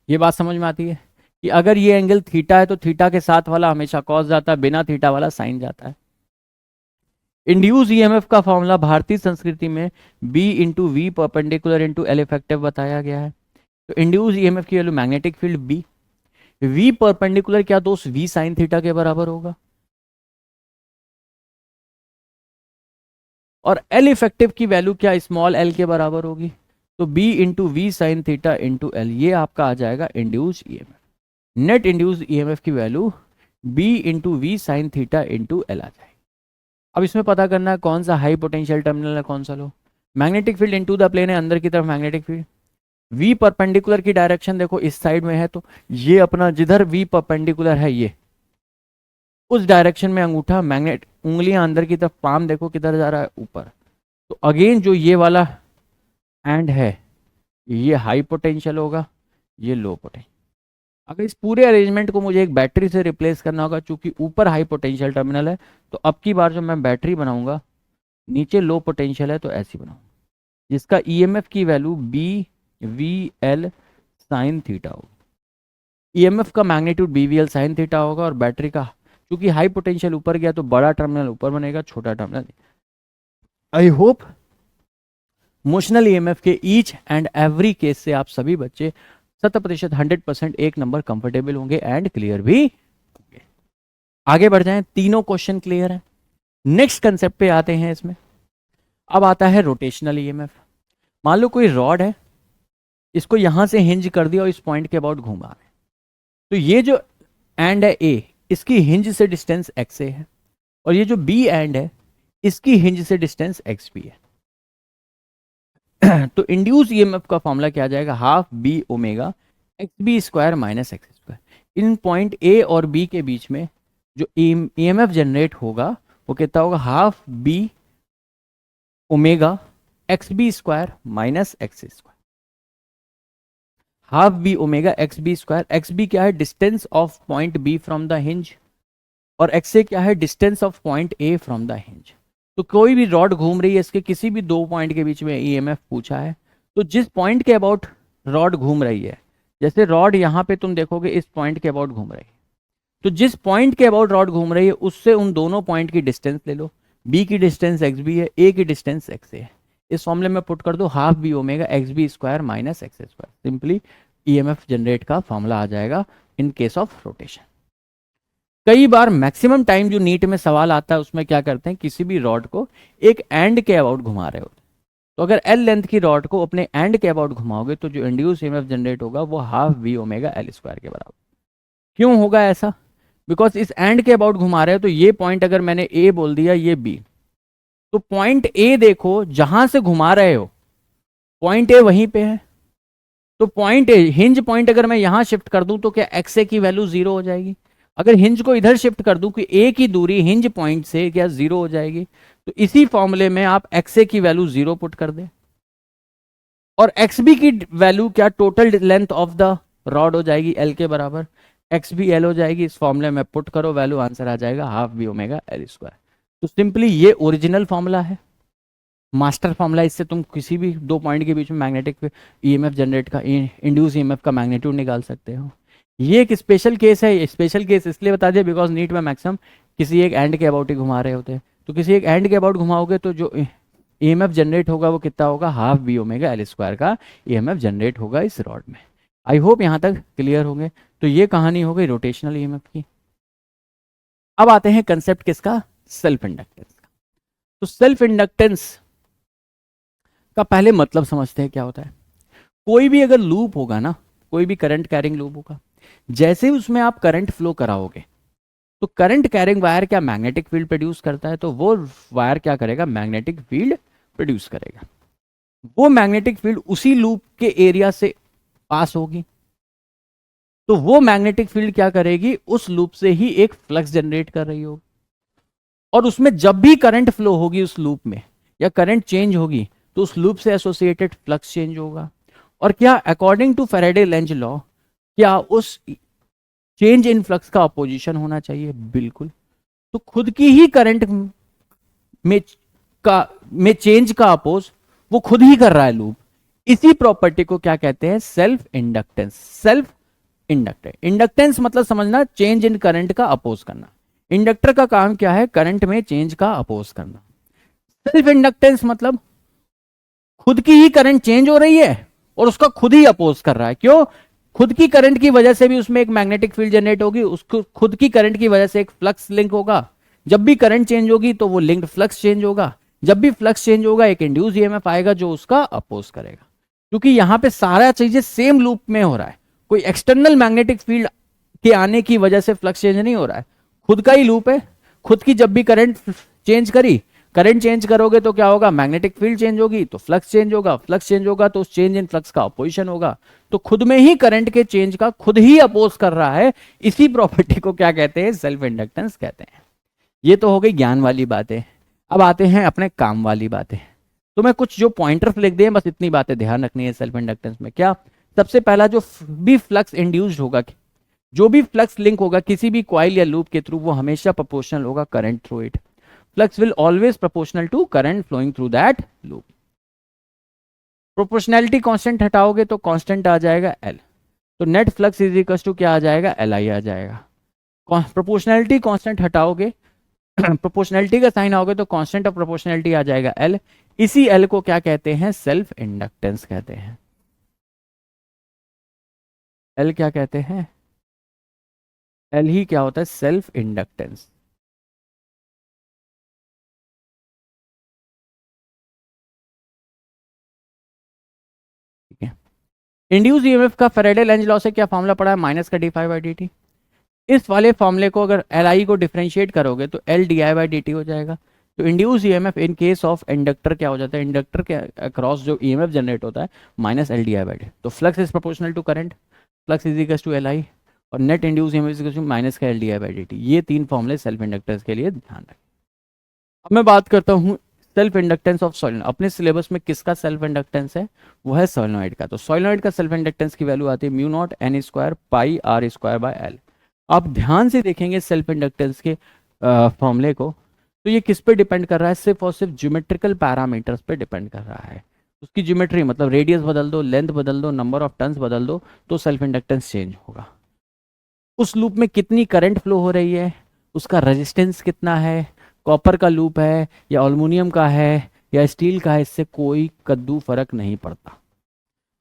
Speaker 1: ये बात समझ में आती है कि अगर ये एंगल थीटा है तो थीटा के साथ वाला हमेशा कॉस जाता है, बिना थीटा वाला साइन जाता है। इंड्यूस ईएमएफ का फॉर्मूला भारतीय संस्कृति में B into V perpendicular into L effective बताया गया है। तो इंड्यूस ईएमएफ की value magnetic field B, V perpendicular क्या दोस्त V साइन थीटा के बराबर होगा, और एल इफेक्टिव की वैल्यू क्या स्मॉल l के बराबर होगी, तो B into V sine theta into L, ये आपका आ जाएगा induce EMF. Net induce EMF की value B into V sine theta into L आ जाएगी। अब इसमें पता करना है कौन सा हाई पोटेंशियल टर्मिनल है, कौन सा low. Magnetic field into the plane है, अंदर की तरफ मैग्नेटिक फील्ड, वी परपेंडिकुलर की डायरेक्शन देखो इस साइड में है, तो ये अपना जिधर वी परपेंडिकुलर है ये उस डायरेक्शन में अंगूठा, मैग्नेट उंगलियां अंदर की तरफ, पाम देखो किधर जा रहा है ऊपर। तो अगेन जो ये वाला एंड है ये हाई पोटेंशियल होगा, ये लो पोटेंशियल। अगर इस पूरे अरेंजमेंट को मुझे एक बैटरी से रिप्लेस करना होगा, चूंकि ऊपर हाई पोटेंशियल टर्मिनल है, तो अब की बार जो मैं बैटरी बनाऊंगा नीचे लो पोटेंशियल है तो ऐसी बनाऊंगा, जिसका ईएमएफ की वैल्यू BVL साइन थीटा होगी। ईएमएफ का मैग्नीट्यूड BVL साइन थीटा होगा, और बैटरी का क्योंकि हाई पोटेंशियल ऊपर गया तो बड़ा टर्मिनल ऊपर बनेगा, छोटा terminal. I hope motional EMF के ईच एंड एवरी केस से आप सभी बच्चे 100% 100% एक नंबर कंफर्टेबल होंगे एंड क्लियर भी होंगे। आगे बढ़ जाएं, तीनों क्वेश्चन क्लियर है। नेक्स्ट कंसेप्ट पे आते हैं। इसमें अब आता है रोटेशनल ईएमएफ। मान लो कोई रॉड है, इसको यहां से हिंज कर दिया और इस पॉइंट के अबाउट घुमा है, तो ये जो एंड है ए, इसकी हिंज से डिस्टेंस एक्स ए है, और ये जो बी एंड है इसकी हिंज से डिस्टेंस एक्स बी है। तो इंड्यूस ईएमएफ का फॉर्मूला क्या आ जाएगा, half B omega X B square minus X square. इन पॉइंट ए और बी के बीच में जो ईएमएफ जनरेट होगा वो कितना होगा, half B omega X B square minus X square. Half B omega X B square, X B क्या है, distance of point B from the hinge, और एक्स ए क्या है, distance of point A from the hinge. तो कोई भी rod घूम रही है, इसके किसी भी दो पॉइंट के बीच में ईएमएफ पूछा है, तो जिस पॉइंट के अबाउट रॉड घूम रही है, जैसे रॉड यहाँ पे तुम देखोगे इस पॉइंट के अबाउट घूम रही है, तो जिस पॉइंट के अबाउट रॉड घूम रही है उससे उन दोनों पॉइंट की डिस्टेंस ले लो। बी की डिस्टेंस एक्स बी है, ए की डिस्टेंस एक्स ए है, इस फॉर्मूले में पुट कर दो, half B omega X B square minus X square. Simply EMF generate का फॉर्मूला आ जाएगा इन केस ऑफ रोटेशन। कई बार मैक्सिमम टाइम जो नीट में सवाल आता है उसमें क्या करते हैं, किसी भी रॉड को एक एंड के अबाउट घुमा रहे होते हैं, तो अगर एल लेंथ की रॉड को अपने एंड के अबाउट घुमाओगे तो जो इंड्यूस ईएमएफ जनरेट होगा वो half B omega L square के बराबर। क्यों होगा ऐसा, बिकॉज इस एंड के अबाउट घुमा रहे हो, तो ये पॉइंट अगर मैंने ए बोल दिया, ये बी, तो पॉइंट ए देखो जहां से घुमा रहे हो पॉइंट ए वहीं पे है, तो पॉइंट ए हिंज पॉइंट अगर मैं यहां शिफ्ट कर दूं तो क्या एक्स ए की वैल्यू जीरो हो जाएगी। अगर हिंज को इधर शिफ्ट कर दूं कि ए की दूरी हिंज पॉइंट से क्या जीरो हो जाएगी, तो इसी फॉर्मूले में आप एक्स ए की वैल्यू जीरो पुट कर दें, और एक्स बी की वैल्यू क्या, total length of the rod हो जाएगी एल के बराबर। एक्स भी एल हो जाएगी, इस फॉर्मूले में पुट करो वैल्यू, आंसर आ जाएगा half B omega L square. तो सिंपली ये ओरिजिनल फॉर्मूला है, मास्टर फॉर्मूला। इससे तुम किसी भी दो पॉइंट के बीच में मैग्नेटिक ईएमएफ जनरेट का, इंड्यूस ईएमएफ का मैग्नीट्यूड निकाल सकते हो। ये एक स्पेशल केस है, स्पेशल केस इसलिए बता दिया बिकॉज नीट में मैक्सिमम किसी एक एंड के अबाउट ही घुमा रहे होते हैं। तो किसी एक एंड के अबाउट घुमाओगे तो जो ईएमएफ जनरेट होगा वो कितना होगा, half B omega L square का ईएमएफ जनरेट होगा इस रॉड में। आई होप यहाँ तक क्लियर होंगे। तो ये कहानी हो गई रोटेशनल ईएमएफ की। अब आते हैं कंसेप्ट किसका, सेल्फ इंडक्टेंस का। तो सेल्फ इंडक्टेंस का पहले मतलब समझते हैं क्या होता है। कोई भी अगर लूप होगा ना, कोई भी करंट कैरिंग लूप होगा, जैसे ही उसमें आप करंट फ्लो कराओगे तो करंट कैरिंग वायर क्या मैग्नेटिक फील्ड प्रोड्यूस करता है, तो वो वायर क्या करेगा, मैग्नेटिक फील्ड प्रोड्यूस करेगा। वो मैग्नेटिक फील्ड उसी लूप के एरिया से पास होगी, तो वो मैग्नेटिक फील्ड क्या करेगी, उस लूप से ही एक फ्लक्स जनरेट कर रही होगी। और उसमें जब भी करंट फ्लो होगी उस लूप में, या करंट चेंज होगी, तो उस लूप से एसोसिएटेड फ्लक्स चेंज होगा। और क्या according to Faraday Lenz law, क्या उस चेंज इन फ्लक्स का अपोजिशन होना चाहिए, बिल्कुल। तो खुद की ही करंट में चेंज का अपोज वो खुद ही कर रहा है लूप। इसी प्रॉपर्टी को क्या कहते हैं, self inductance. Self inductance, inductance मतलब समझना चेंज इन करंट का अपोज करना। इंडक्टर का काम क्या है, करंट में चेंज का अपोज करना। सेल्फ इंडक्टेंस मतलब खुद की ही करंट चेंज हो रही है और उसका खुद ही अपोज कर रहा है। क्यों, खुद की करंट की वजह से भी उसमें एक मैग्नेटिक फील्ड जनरेट होगी, उसको खुद की करंट की वजह से एक फ्लक्स लिंक होगा। जब भी करंट चेंज होगी तो वो लिंक्ड फ्लक्स चेंज होगा। जब भी फ्लक्स चेंज होगा एक इंड्यूस ईएमएफ आएगा जो उसका अपोज करेगा। क्योंकि यहां पे सारा चीजें सेम लूप में हो रहा है, कोई एक्सटर्नल मैग्नेटिक फील्ड के आने की वजह से फ्लक्स चेंज नहीं हो रहा है, खुद का ही लूप है। खुद की जब भी करंट चेंज करी, करंट चेंज करोगे तो क्या होगा, मैग्नेटिक फील्ड चेंज होगी तो फ्लक्स चेंज होगा, फ्लक्स चेंज होगा तो उस चेंज इन फ्लक्स का अपोजिशन होगा। तो खुद में ही करंट के चेंज का खुद ही अपोज कर रहा है। इसी प्रॉपर्टी को क्या कहते हैं, सेल्फ इंडक्टेंस कहते हैं। ये तो हो गई ज्ञान वाली बातें। अब आते हैं अपने काम वाली बातें। तो मैं कुछ जो पॉइंटर्स लिख दिए, बस इतनी बातें ध्यान रखनी है सेल्फ इंडक्टेंस में। क्या, सबसे पहला जो भी फ्लक्स इंड्यूस्ड होगा, जो भी फ्लक्स लिंक होगा किसी भी कॉइल या लूप के थ्रू, वो हमेशा प्रोपोर्शनल होगा current through it. Flux will always proportional to current flowing through that loop. Proportionality constant हटाओगे तो कांस्टेंट आ जाएगा एल, तो net flux is equal to क्या आ जाएगा, एल आई आ जाएगा। प्रोपोर्शनैलिटी कांस्टेंट हटाओगे प्रोपोर्शनैलिटी का साइन आओगे तो कांस्टेंट ऑफ प्रोपोर्शनैलिटी आ जाएगा एल। इसी एल को क्या कहते हैं, सेल्फ इंडक्टेंस कहते हैं। एल क्या कहते हैं, एल ही क्या होता है, सेल्फ इंडक्टेंस। ठीक है। इंड्यूस ईएमएफ का फैराडे लेंज लॉ से क्या फॉर्मूला पड़ा है, माइनस का D phi by D T. इस वाले फॉर्मूले को अगर एल आई को डिफरेंशिएट करोगे तो L d I by D T हो जाएगा। तो induce EMF in case of inductor क्या हो जाता है, इंडक्टर के अक्रॉस जो ईएमएफ जनरेट होता है minus L d I by d. तो flux is proportional to current, flux is equal to L I, और net induce EMF is equal to minus का L d I by D t. ये तीन फॉर्मूले self inductors के लिए ध्यान रखें। अब मैं बात करता हूँ सेल्फ इंडक्टेंस ऑफ सॉलिनॉइड। अपने सिलेबस में किसका सेल्फ इंडक्टेंस है, वो है सॉलिनॉइड का। तो सॉलिनॉइड का सेल्फ इंडक्टेंस की वैल्यू आती है mu naught N square pi R square by L. आप ध्यान से देखेंगे सेल्फ इंडक्टेंस के फॉर्मूले को, तो ये किस पे डिपेंड कर रहा है, सिर्फ और सिर्फ ज्योमेट्रिकल पैरामीटर्स पे डिपेंड कर रहा है। उसकी ज्योमेट्री मतलब रेडियस बदल दो, लेंथ बदल दो, नंबर ऑफ टर्न्स बदल दो, तो सेल्फ इंडक्टेंस चेंज होगा। उस लूप में कितनी करंट फ्लो हो रही है, उसका रेजिस्टेंस कितना है, कॉपर का लूप है या एल्युमिनियम का है या स्टील का है, इससे कोई कद्दू फर्क नहीं पड़ता।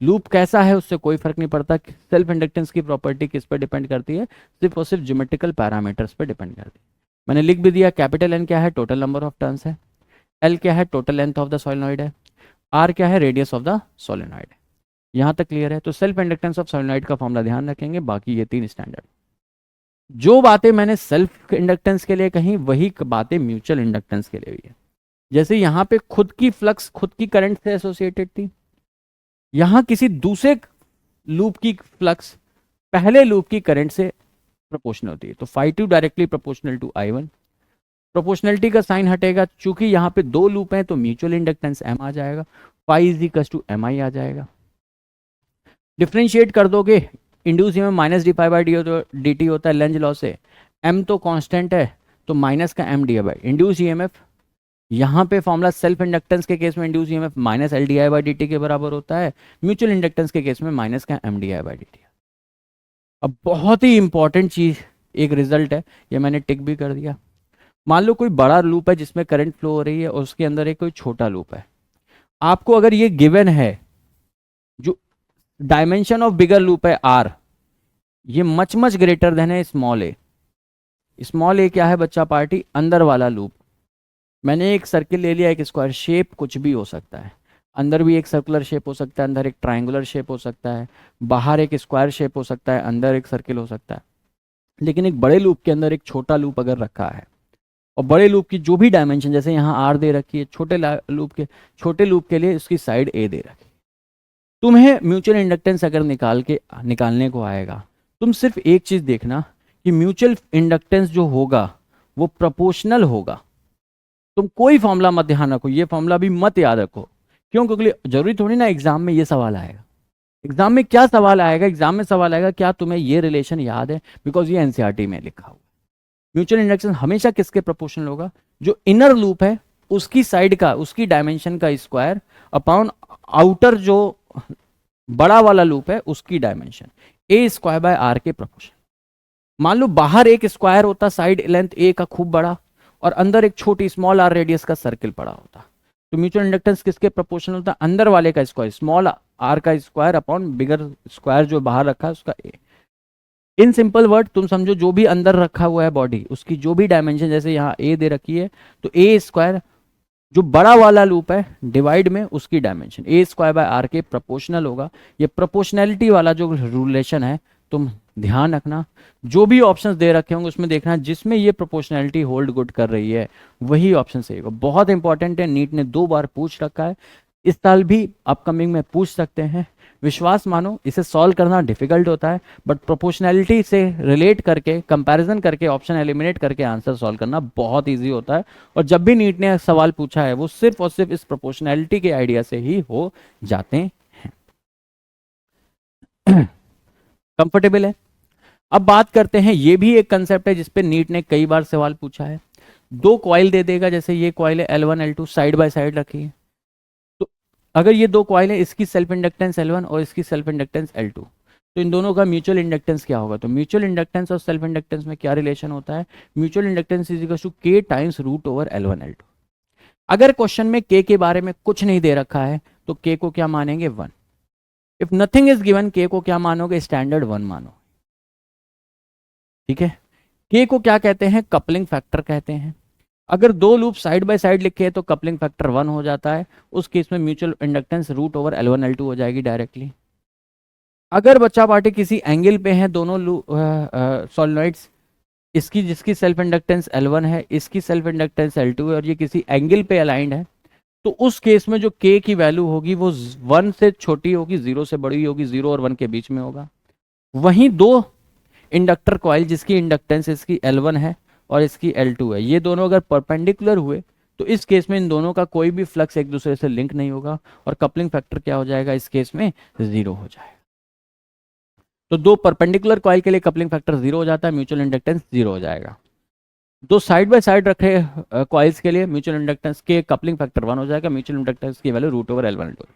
Speaker 1: लूप कैसा है उससे कोई फर्क नहीं पड़ता। सेल्फ इंडक्टेंस की प्रॉपर्टी किस पर डिपेंड करती है, सिर्फ और सिर्फ ज्योमेट्रिकल पैरामीटर्स पर डिपेंड करती है। मैंने लिख भी दिया, कैपिटल एन क्या है, टोटल नंबर ऑफ टर्न्स है, एल क्या है, total length of the solenoid है, आर क्या है, रेडियस ऑफ द सोलेनॉइड है। यहाँ तक क्लियर है। तो सेल्फ इंडक्टेंस ऑफ सोलेनॉइड का फॉर्मूला ध्यान रखेंगे, बाकी ये तीन स्टैंडर्ड। जो बातें मैंने सेल्फ इंडक्टेंस के लिए कही वही बातें म्यूचुअल इंडक्टेंस के लिए भी है। जैसे यहाँ पे खुद की फ्लक्स खुद की करंट से एसोसिएटेड थी, यहाँ किसी दूसरे लूप की फ्लक्स पहले लूप की करंट से प्रोपोर्शनल होती है। तो phi two directly proportional to I one. Proportionality का साइन हटेगा, चूंकि यहाँ पे दो लूप हैं तो म्यूचुअल इंडक्टेंस एम आ जाएगा, phi is equal to M I आ जाएगा। डिफ्रेंशिएट कर दोगे induce EMF minus D phi by D T होता है लेंज लॉ से, एम तो कांस्टेंट है तो माइनस का M d by induce EMF. यहाँ पे फॉर्मूला सेल्फ इंडक्टेंस के केस में induce EMF minus L d I by D t के बराबर होता है, म्यूचुअल इंडक्टेंस के केस में माइनस का M D I by D T. अब बहुत ही इंपॉर्टेंट चीज एक रिजल्ट है, ये मैंने टिक भी कर दिया। मान लो कोई बड़ा लूप है जिसमें करंट फ्लो हो रही है और उसके अंदर एक कोई छोटा लूप है। आपको अगर ये गिवन है, जो डायमेंशन ऑफ बिगर लूप है आर, ये मच मच ग्रेटर देन है स्मॉल ए। स्मॉल ए क्या है बच्चा पार्टी? अंदर वाला लूप। मैंने एक सर्किल ले लिया, एक स्क्वायर शेप कुछ भी हो सकता है, अंदर भी एक सर्कुलर शेप हो सकता है, अंदर एक ट्रायंगुलर शेप हो सकता है, बाहर एक स्क्वायर शेप हो सकता है, अंदर एक सर्किल हो सकता है। लेकिन एक बड़े लूप के अंदर एक छोटा लूप अगर रखा है और बड़े लूप की जो भी डायमेंशन, जैसे यहाँ आर दे रखी है, छोटे लूप के लिए उसकी साइड ए दे रखी है। तुम्हें म्यूचुअल इंडक्टेंस अगर निकालने को आएगा, तुम सिर्फ एक चीज देखना कि म्यूचुअल इंडक्टेंस जो होगा वो प्रोपोर्शनल होगा। तुम कोई फॉर्मूला मत ध्यान रखो, ये फॉर्मूला भी मत याद रखो। क्यों? क्योंकि जरूरी थोड़ी ना एग्जाम में ये सवाल आएगा। एग्जाम में क्या सवाल आएगा? एग्जाम में सवाल आएगा क्या तुम्हें ये रिलेशन याद है, बिकॉज ये एनसीईआरटी में लिखा हुआ। म्यूचुअल इंडक्टेंस हमेशा किसके प्रोपोर्शनल होगा? जो इनर लूप है उसकी साइड का, उसकी डायमेंशन का स्क्वायर अपॉन आउटर जो बड़ा वाला लूप है उसकी dimension, A square by R के प्रोपोर्शन। मान लो बाहर एक स्क्वायर होता साइड लेंथ ए का खूब बड़ा और अंदर एक छोटी स्मॉल आर रेडियस का सर्किल पड़ा होता, तो म्यूचुअल इंडक्टेंस किसके प्रोपोर्शनल होता है? अंदर वाले का स्क्वायर, स्मॉल आर का स्क्वायर अपॉन बिगर स्क्वायर जो बाहर रखा है उसका ए। इन सिंपल वर्ड तुम समझो, जो भी अंदर रखा हुआ है बॉडी, उसकी जो भी डायमेंशन, जैसे यहाँ ए दे रखी है तो ए स्क्वायर जो बड़ा वाला लूप है डिवाइड में उसकी dimension A square by R के प्रोपोर्शनल होगा। ये प्रोपोर्शनैलिटी वाला जो रिलेशन है तुम ध्यान रखना, जो भी ऑप्शंस दे रखे होंगे उसमें देखना जिसमें ये प्रोपोर्शनैलिटी होल्ड गुड कर रही है वही ऑप्शन सही होगा। बहुत इंपॉर्टेंट है, नीट ने 2 बार पूछ रखा है, इस साल भी अपकमिंग में पूछ सकते हैं। विश्वास मानो, इसे सॉल्व करना डिफिकल्ट होता है, बट प्रोपोर्शनैलिटी से रिलेट करके, कंपैरिजन करके, ऑप्शन एलिमिनेट करके आंसर सॉल्व करना बहुत इजी होता है। और जब भी नीट ने सवाल पूछा है वो सिर्फ और सिर्फ इस प्रोपोर्शनैलिटी के आइडिया से ही हो जाते हैं। कंफर्टेबल है? अब बात करते हैं, ये भी एक कंसेप्ट है जिसपे नीट ने कई बार सवाल पूछा है। 2 कॉइल दे देगा, जैसे ये कॉइल है L1 L2 side by side रखी है, तो अगर ये 2 कॉइल है, इसकी सेल्फ इंडक्टेंस L1 और इसकी सेल्फ इंडक्टेंस L2, तो इन दोनों का म्यूचुअल इंडक्टेंस क्या होगा? तो म्यूचुअल इंडक्टेंस और सेल्फ इंडक्टेंस में क्या रिलेशन होता है? Mutual inductance is equal to K times root over L1 L2। अगर क्वेश्चन में K के बारे में कुछ नहीं दे रखा है तो K को क्या मानेंगे? 1। If nothing is given, K को क्या मानोगे? स्टैंडर्ड 1 मानो। ठीक है, K को क्या कहते हैं? कपलिंग फैक्टर कहते हैं। अगर 2 लूप साइड बाय साइड लिखे तो कपलिंग फैक्टर 1 हो जाता है, उस केस में mutual inductance root over L1 L2 हो जाएगी डायरेक्टली। अगर बच्चा पार्टी किसी एंगल पे है, दोनों सॉलिनॉइड्स, इसकी जिसकी सेल्फ इंडक्टेंस L1 है, इसकी सेल्फ इंडक्टेंस L2 है और ये किसी एंगल पे अलाइंड है, तो उस केस में जो K की वैल्यू होगी वो 1 से छोटी होगी, 0 से बड़ी होगी, 0 और 1 के बीच में होगा। वहीं 2 इंडक्टर कॉइल जिसकी इंडक्टेंस इसकी L1 है और इसकी L2 है, ये दोनों अगर परपेंडिकुलर हुए तो इस केस में इन दोनों का कोई भी फ्लक्स एक दूसरे से लिंक नहीं होगा और कपलिंग फैक्टर क्या हो जाएगा? इस केस में 0 हो जाएगा। तो 2 परपेंडिकुलर कॉइल के लिए कपलिंग फैक्टर 0 हो जाता है, म्यूचुअल इंडक्टेंस 0 हो जाएगा। 2 साइड बाय साइड रखे कॉइल्स के लिए म्यूचुअल इंडक्टेंस के कपलिंग फैक्टर 1 हो जाएगा, म्यूचुअल इंडक्टेंस की value root over L1 L2।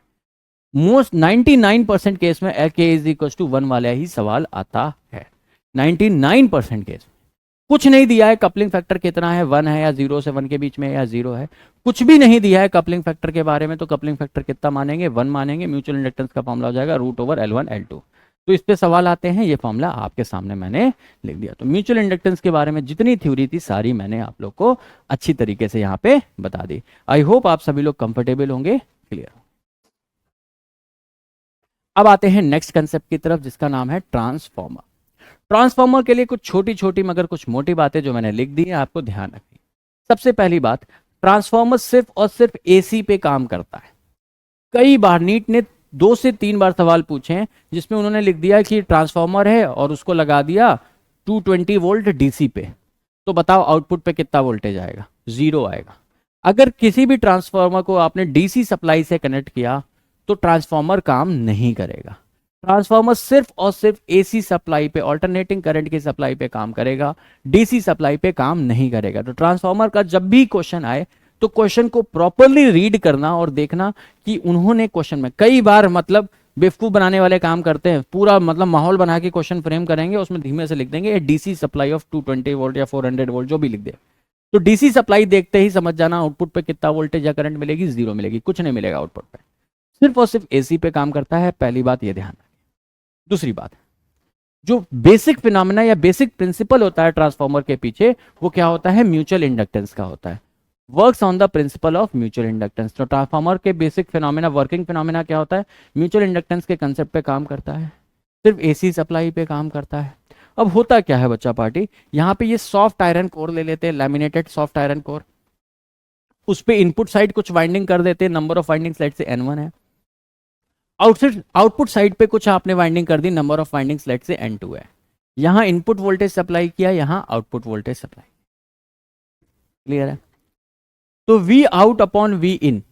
Speaker 1: Most 99% केस में K इज इक्वल टू 1 वाला ही सवाल आता है। 99% केस कुछ नहीं दिया है, कपलिंग फैक्टर कितना है, 1 है या 0 से 1 के बीच में या 0 है, कुछ भी नहीं दिया है कपलिंग फैक्टर के बारे में, तो कपलिंग फैक्टर कितना मानेंगे? 1 मानेंगे। म्यूचुअल इंडक्टेंस का फॉर्मूला हो जाएगा रूट ओवर L1 L2। तो इस पे सवाल आते हैं, ये फॉर्मूला आपके सामने मैंने लिख दिया। तो म्यूचुअल इंडक्टेंस के बारे में जितनी थ्योरी थी सारी मैंने आप लोग को अच्छी तरीके से यहाँ पे बता दी। आई होप आप सभी लोग कंफर्टेबल होंगे, क्लियर। अब आते हैं नेक्स्ट कंसेप्ट की तरफ जिसका नाम है ट्रांसफॉर्मर। ट्रांसफॉर्मर के लिए कुछ छोटी छोटी मगर कुछ मोटी बातें जो मैंने लिख दी है आपको ध्यान रखनी। सबसे पहली बात, ट्रांसफॉर्मर सिर्फ और सिर्फ एसी पे काम करता है। कई बार नीट ने 2 से 3 बार सवाल पूछे हैं जिसमें उन्होंने लिख दिया कि ट्रांसफॉर्मर है और उसको लगा दिया 220 वोल्ट डीसी पे, तो बताओ आउटपुट पे कितना वोल्टेज आएगा? 0 आएगा। अगर किसी भी ट्रांसफॉर्मर को आपने डीसी सप्लाई से कनेक्ट किया तो ट्रांसफॉर्मर काम नहीं करेगा। ट्रांसफार्मर सिर्फ और सिर्फ एसी सप्लाई पे, ऑल्टरनेटिंग करंट की सप्लाई पे काम करेगा, डीसी सप्लाई पे काम नहीं करेगा। तो ट्रांसफार्मर का जब भी क्वेश्चन आए तो क्वेश्चन को प्रॉपरली रीड करना और देखना कि उन्होंने क्वेश्चन में, कई बार मतलब बेवकूफ बनाने वाले काम करते हैं, पूरा मतलब माहौल बना के क्वेश्चन फ्रेम करेंगे, उसमें धीमे से लिख देंगे डीसी सप्लाई ऑफ 220 वोल्ट या 400 वोल्ट जो भी लिख दे। तो डीसी सप्लाई देखते ही समझ जाना आउटपुट पे कितना वोल्टेज या करंट मिलेगी, जीरो मिलेगी, कुछ नहीं मिलेगा आउटपुट पे, सिर्फ और सिर्फ एसी पे काम करता है। पहली बात ये ध्यान रखें। दूसरी बात, जो बेसिक फिनोमेना या बेसिक प्रिंसिपल होता है ट्रांसफार्मर के पीछे, वो क्या होता है, म्यूचुअल इंडक्टेंस का होता है। Works on the principle of mutual inductance. तो ट्रांसफार्मर के बेसिक फिनोमेना, वर्किंग फिनोमेना क्या होता है, म्यूचुअल इंडक्टेंस के कंसेप्ट पे काम करता है, सिर्फ एसी सप्लाई पे काम करता है। अब होता क्या है बच्चा पार्टी, यहाँ पे ये सॉफ्ट आयरन कोर ले लेते हैं, लैमिनेटेड सॉफ्ट आयरन कोर, उस पे इनपुट साइड कुछ वाइंडिंग कर देते हैं, नंबर ऑफ वाइंडिंग लेट से N1 है। आउटपुट साइड पे कुछ आपने वाइंडिंग कर दी, नंबर ऑफ वाइंडिंग्स लेट से N2 है। यहां इनपुट वोल्टेज सप्लाई किया, यहां आउटपुट वोल्टेज सप्लाई। क्लियर है? तो V आउट अपॉन V इन,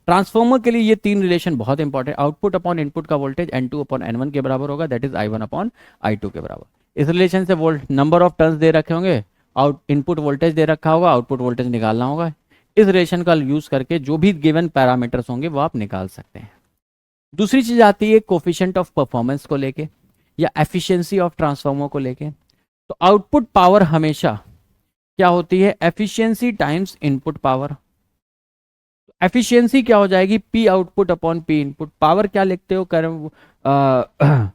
Speaker 1: ट्रांसफॉर्मर के लिए ये तीन रिलेशन बहुत इंपॉर्टेंट। आउटपुट अपॉन इनपुट का वोल्टेज N2 अपॉन N1 के बराबर होगा, that is I1 upon I2 के बराबर। इस रिलेशन से वोल्ट नंबर ऑफ टर्न्स दे रखे होंगे, आउट इनपुट वोल्टेज दे रखा होगा, आउटपुट वोल्टेज निकालना होगा। इस रिलेशन का यूज करके जो भी गिवन पैरामीटर्स होंगे वो आप निकाल सकते हैं। दूसरी चीज आती है कोफिशिएंट ऑफ परफॉर्मेंस को लेके या एफिशिएंसी ऑफ ट्रांसफार्मर को लेके। तो आउटपुट पावर हमेशा क्या होती है, efficiency times input power. Efficiency क्या हो जाएगी, P output upon P input. Power क्या लिखते हो, करंट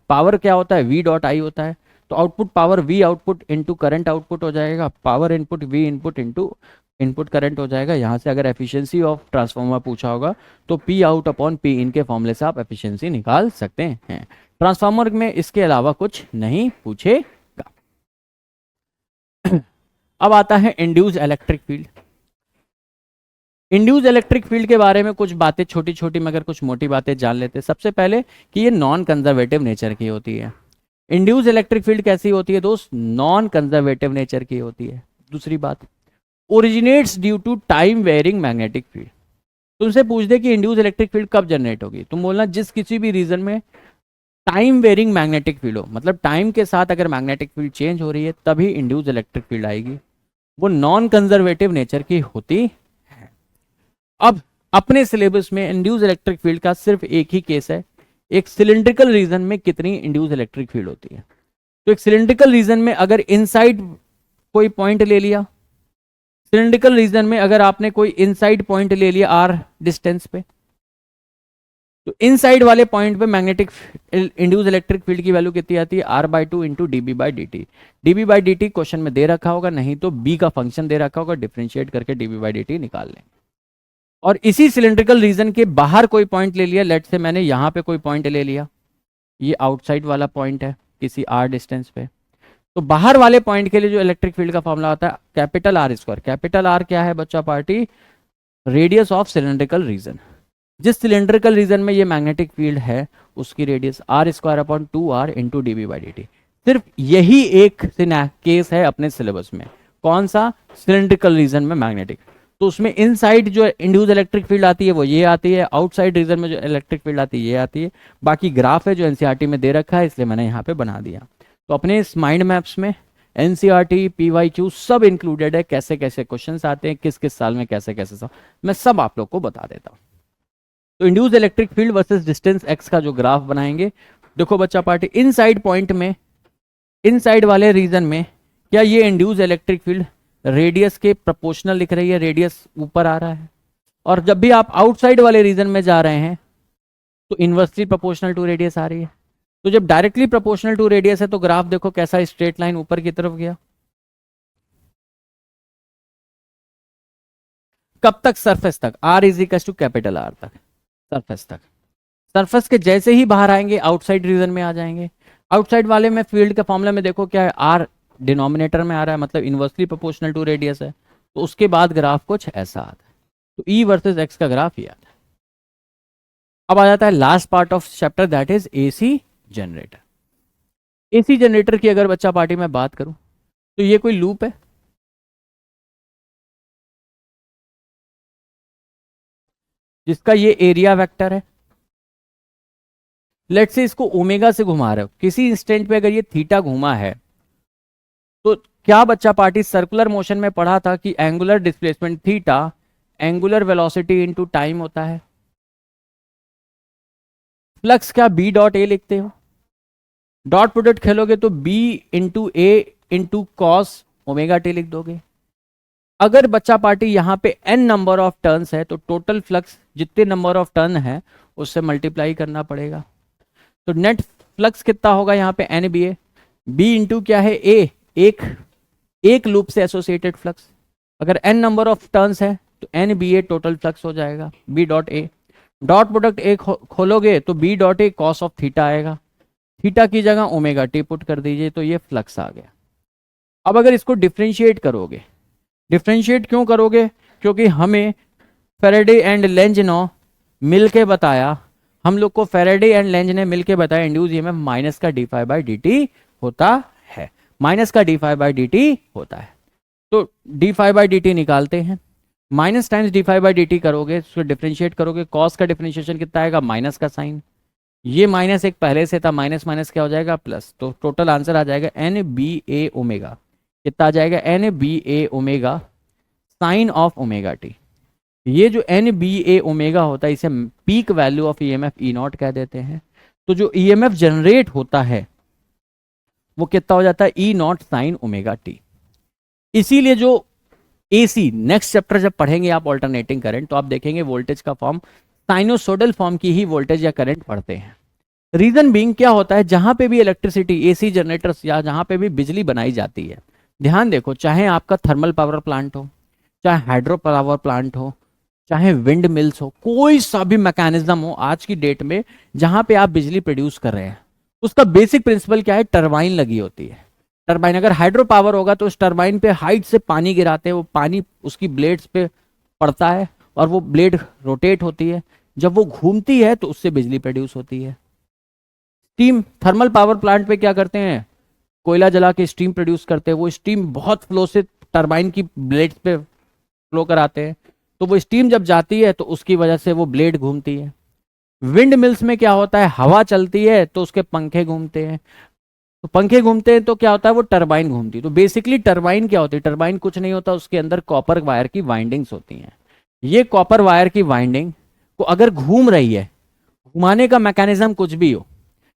Speaker 1: पावर क्या होता है, वी डॉट आई होता है। तो output power we output into current output हो जाएगा, power input we input into input current हो जाएगा। यहां से अगर एफिशिएंसी ऑफ ट्रांसफार्मर पूछा होगा तो P out upon P in के फॉर्मूले से आप एफिशिएंसी निकाल सकते हैं। ट्रांसफार्मर में इसके अलावा कुछ नहीं पूछेगा। अब आता है induce electric field. Induce electric field के बारे में कुछ बातें छोटी छोटी मगर कुछ मोटी बातें जान लेते हैं। सबसे पहले कि ये नॉन कंजर्वेटिव नेचर की होती है। इंड्यूस इलेक्ट्रिक फील्ड कैसी होती है दोस्त, नॉन कंजर्वेटिव नेचर की होती है। दूसरी बात, originates due to time varying magnetic field. तुमसे पूछ दे कि इंड्यूस इलेक्ट्रिक फील्ड कब जनरेट होगी, तुम बोलना जिस किसी भी रीजन में टाइम वेयरिंग मैग्नेटिक फील्ड हो, मतलब टाइम के साथ अगर मैग्नेटिक फील्ड चेंज हो रही है तभी इंड्यूस इलेक्ट्रिक फील्ड आएगी। वो नॉन कंजर्वेटिव नेचर की होती है। अब अपने सिलेबस में इंड्यूस इलेक्ट्रिक फील्ड का सिर्फ एक ही केस है, एक सिलिंड्रिकल रीजन में कितनी इंड्यूस इलेक्ट्रिक फील्ड होती है। तो एक सिलिंड्रिकल रीजन में अगर इनसाइड कोई पॉइंट ले लिया, सिलिंड्रिकल रीजन में अगर आपने कोई इनसाइड पॉइंट ले लिया आर डिस्टेंस पे, तो इनसाइड वाले पॉइंट पे मैग्नेटिक इंड्यूस इलेक्ट्रिक फील्ड की वैल्यू कितनी आती है, R/2 into D B by D T. DB by D T question में दे रखा होगा, नहीं तो बी का फंक्शन दे रखा होगा, डिफरेंशिएट करके डीबी बाई डी टी निकाल लें। और इसी सिलिंड्रिकल रीजन के बाहर कोई पॉइंट ले लिया, लेट से मैंने यहां पे कोई पॉइंट ले लिया, ये आउटसाइड वाला पॉइंट है किसी आर डिस्टेंस पे, तो बाहर वाले पॉइंट के लिए जो इलेक्ट्रिक फील्ड का फॉर्मूला होता है capital R square. Capital R क्या है बच्चा party, radius of cylindrical region. जिस सिलिंड्रिकल रीजन में ये मैग्नेटिक फील्ड है उसकी radius R square upon 2r into D B by D T. सिर्फ यही एक केस है अपने सिलेबस में, कौन सा, सिलिंड्रिकल रीजन में मैग्नेटिक। तो उसमें इनसाइड जो इंड्यूस इलेक्ट्रिक फील्ड आती है वो ये आती है, आउटसाइड रीजन में जो इलेक्ट्रिक फील्ड आती है ये आती है। बाकी ग्राफ है जो एनसीईआरटी में दे रखा है इसलिए मैंने यहाँ पे बना दिया। तो अपने इस माइंड मैप्स में एनसीईआरटी पीवाईक्यू सब इंक्लूडेड है, कैसे कैसे क्वेश्चंस आते हैं, किस किस साल में कैसे कैसे मैं सब आप लोग को बता देता हूँ। तो induce electric field versus distance x का जो ग्राफ बनाएंगे, देखो बच्चा पार्टी इनसाइड पॉइंट में, इनसाइड वाले रीजन में क्या ये इंड्यूस इलेक्ट्रिक फील्ड रेडियस के प्रोपोर्शनल लिख रही है, रेडियस ऊपर आ रहा है। और जब भी आप आउटसाइड वाले रीजन में जा रहे हैं तो इनवर्सली प्रोपोर्शनल टू रेडियस आ रही है। तो जब डायरेक्टली प्रोपोर्शनल टू रेडियस है तो ग्राफ देखो कैसा स्ट्रेट लाइन ऊपर की तरफ गया। कब तक, सरफेस तक, R is equal to capital R तक, सरफेस तक। सरफेस के जैसे ही बाहर आएंगे आउटसाइड रीजन में आ जाएंगे। आउटसाइड वाले में फील्ड के फॉर्मूला में देखो क्या है, आर डिनोमिनेटर में आ रहा है, मतलब इनवर्सली प्रोपोर्शनल टू रेडियस है। तो उसके बाद ग्राफ कुछ ऐसा आता है। तो ई वर्सेस एक्स का ग्राफ ये आता है। अब आ जाता है last part of chapter, that is AC generator. AC generator की अगर बच्चा पार्टी में बात करूं तो ये कोई लूप है, जिसका ये एरिया वेक्टर है, लेट्स से इसको ओमेगा से घुमा रहे हो, किसी इंस्टेंट पे अगर ये थीटा घुमा है तो क्या बच्चा पार्टी सर्कुलर मोशन में पढ़ा था कि angular displacement theta angular velocity into time होता है। फ्लक्स क्या बी डॉट ए लिखते हो, डॉट प्रोडक्ट खेलोगे तो बी इंटू ए इंटू कॉस ओमेगा टी लिख दोगे। अगर बच्चा पार्टी यहाँ पे n नंबर ऑफ टर्न्स है तो टोटल फ्लक्स जितने नंबर ऑफ टर्न है उससे मल्टीप्लाई करना पड़ेगा। तो नेट फ्लक्स कितना होगा यहाँ पे N B A, B into क्या है ए, एक लूप से एसोसिएटेड फ्लक्स। अगर n नंबर ऑफ टर्न्स है तो N B A total flux हो जाएगा B dot A. Dot product A खोलोगे तो B dot A cos of theta आएगा, थीटा की जगह ओमेगा टी पुट कर दीजिए तो ये फ्लक्स आ गया। अब अगर इसको डिफ्रेंशिएट करोगे, डिफ्रेंशिएट क्यों करोगे, क्योंकि हमें फेरेडे एंड लेंज ने मिलके बताया, हम लोग को फेरेडे एंड लेंज ने मिलके बताया इंड्यूस ईएमएफ माइनस का D phi by D T होता है, माइनस का D phi by D T होता है। तो D phi by D T निकालते हैं, minus times D phi by D T करोगे, उसको डिफ्रेंशिएट करोगे, कॉस का डिफ्रेंशिएशन कितना आएगा, माइनस का साइन, ये माइनस एक पहले से था, माइनस माइनस क्या हो जाएगा प्लस, तो टोटल आंसर आ जाएगा एन बी ए ओमेगा, कितना आ जाएगा N B A omega sine of omega T. ये जो एन बी ए ओमेगा होता है इसे peak value of EMF E naught कह देते हैं। तो जो ईएमएफ जनरेट होता है वो कितना हो जाता है ई नॉट साइन ओमेगा टी। इसीलिए जो एसी नेक्स्ट चैप्टर जब पढ़ेंगे आप ऑल्टरनेटिंग करंट तो आप देखेंगे वोल्टेज का फॉर्म साइनोसोडल फॉर्म की ही वोल्टेज या करंट पढ़ते हैं। रीजन बीइंग क्या होता है, जहां पे भी इलेक्ट्रिसिटी एसी जनरेटर्स या जहां पे भी बिजली बनाई जाती है, ध्यान देखो, चाहे आपका थर्मल पावर प्लांट हो, चाहे हाइड्रो पावर प्लांट हो, चाहे विंड मिल्स हो, कोई सा भी मैकेनिज्म हो आज की डेट में जहां पे आप बिजली प्रोड्यूस कर रहे हैं, उसका बेसिक प्रिंसिपल क्या है, टरबाइन लगी होती है। टरबाइन अगर हाइड्रो पावर होगा तो उस टरबाइन पे हाइट से पानी गिराते हैं, वो पानी उसकी ब्लेड्स पे पड़ता है और वो ब्लेड रोटेट होती है, जब वो घूमती है तो उससे बिजली प्रोड्यूस होती है। स्टीम थर्मल पावर प्लांट पे क्या करते हैं, कोयला जला के स्टीम प्रोड्यूस करते हैं, वो स्टीम बहुत फ्लो से टरबाइन की ब्लेड्स पे फ्लो कराते हैं, तो वो स्टीम जब जाती है तो उसकी वजह से वो ब्लेड घूमती है। विंड मिल्स में क्या होता है, हवा चलती है तो उसके पंखे घूमते हैं, तो पंखे घूमते हैं तो क्या होता है, वो टरबाइन घूमती है। तो बेसिकली टरबाइन क्या होती है, टरबाइन कुछ नहीं होता, उसके अंदर कॉपर वायर की वाइंडिंग्स होती हैं। ये कॉपर वायर की वाइंडिंग को अगर घूम रही है, घुमाने का मैकेनिज्म कुछ भी हो,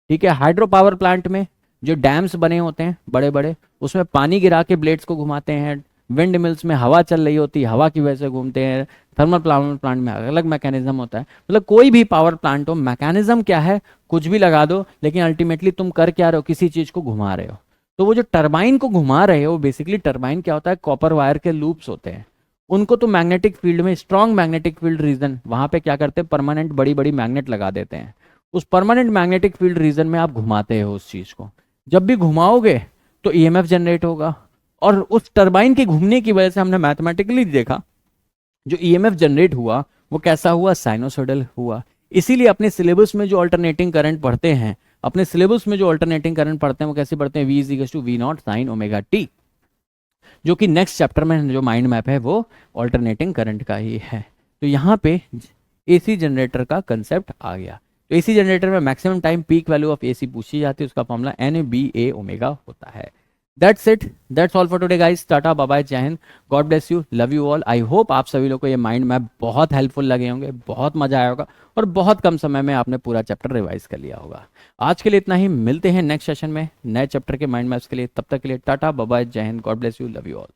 Speaker 1: ठीक है, हाइड्रो पावर प्लांट में जो डैम्स बने होते हैं बड़े बड़े, उसमें पानी गिरा के ब्लेड्स को घुमाते हैं। विंड मिल्स में हवा चल रही होती है, हवा की वजह से घूमते हैं। थर्मल पावर प्लांट में अलग मैकेनिज्म होता है। मतलब कोई भी पावर प्लांट हो, मैकेनिज्म क्या है, कुछ भी लगा दो, लेकिन अल्टीमेटली तुम कर क्या रहे हो, किसी चीज को घुमा रहे हो। तो वो जो टरबाइन को घुमा रहे हो, बेसिकली टरबाइन क्या होता है, कॉपर वायर के लूप्स होते हैं, उनको तो मैग्नेटिक फील्ड में, स्ट्रॉन्ग मैग्नेटिक फील्ड रीजन, वहां पे क्या करते हैं, परमानेंट बड़ी बड़ी मैग्नेट लगा देते हैं। उस परमानेंट मैग्नेटिक फील्ड रीजन में आप घुमाते हो उस चीज को, जब भी घुमाओगे तो ईएमएफ जनरेट होगा। और उस टरबाइन के घूमने की वजह से हमने मैथमेटिकली देखा जो ईएमएफ जनरेट हुआ वो कैसा हुआ, साइनोसॉइडल हुआ। इसीलिए अपने सिलेबस में जो अल्टरनेटिंग करंट पढ़ते हैं, अपने सिलेबस में जो अल्टरनेटिंग करंट पढ़ते हैं वो कैसे पढ़ते हैं, V is to V naught sine omega T, जो कि नेक्स्ट चैप्टर में जो माइंड मैप है वो अल्टरनेटिंग करंट का ही है। तो यहाँ पे एसी जनरेटर का कंसेप्ट आ गया। तो एसी जनरेटर में maximum time peak value of AC पूछी जाती है, उसका फॉर्मूला NBA ओमेगा होता है। That's it. That's all for today guys. Tata bye bye, जय हिंद, God bless you, love you all. I hope आप सभी लोग को ये माइंड मैप बहुत हेल्पफुल लगे होंगे, बहुत मजा आया होगा और बहुत कम समय में आपने पूरा चैप्टर रिवाइज कर लिया होगा। आज के लिए इतना ही, मिलते हैं नेक्स्ट सेशन में नए चैप्टर के माइंड मैप्स के लिए। तब तक के लिए टाटा बाय बाय, जय हिंद, God bless you, love you all.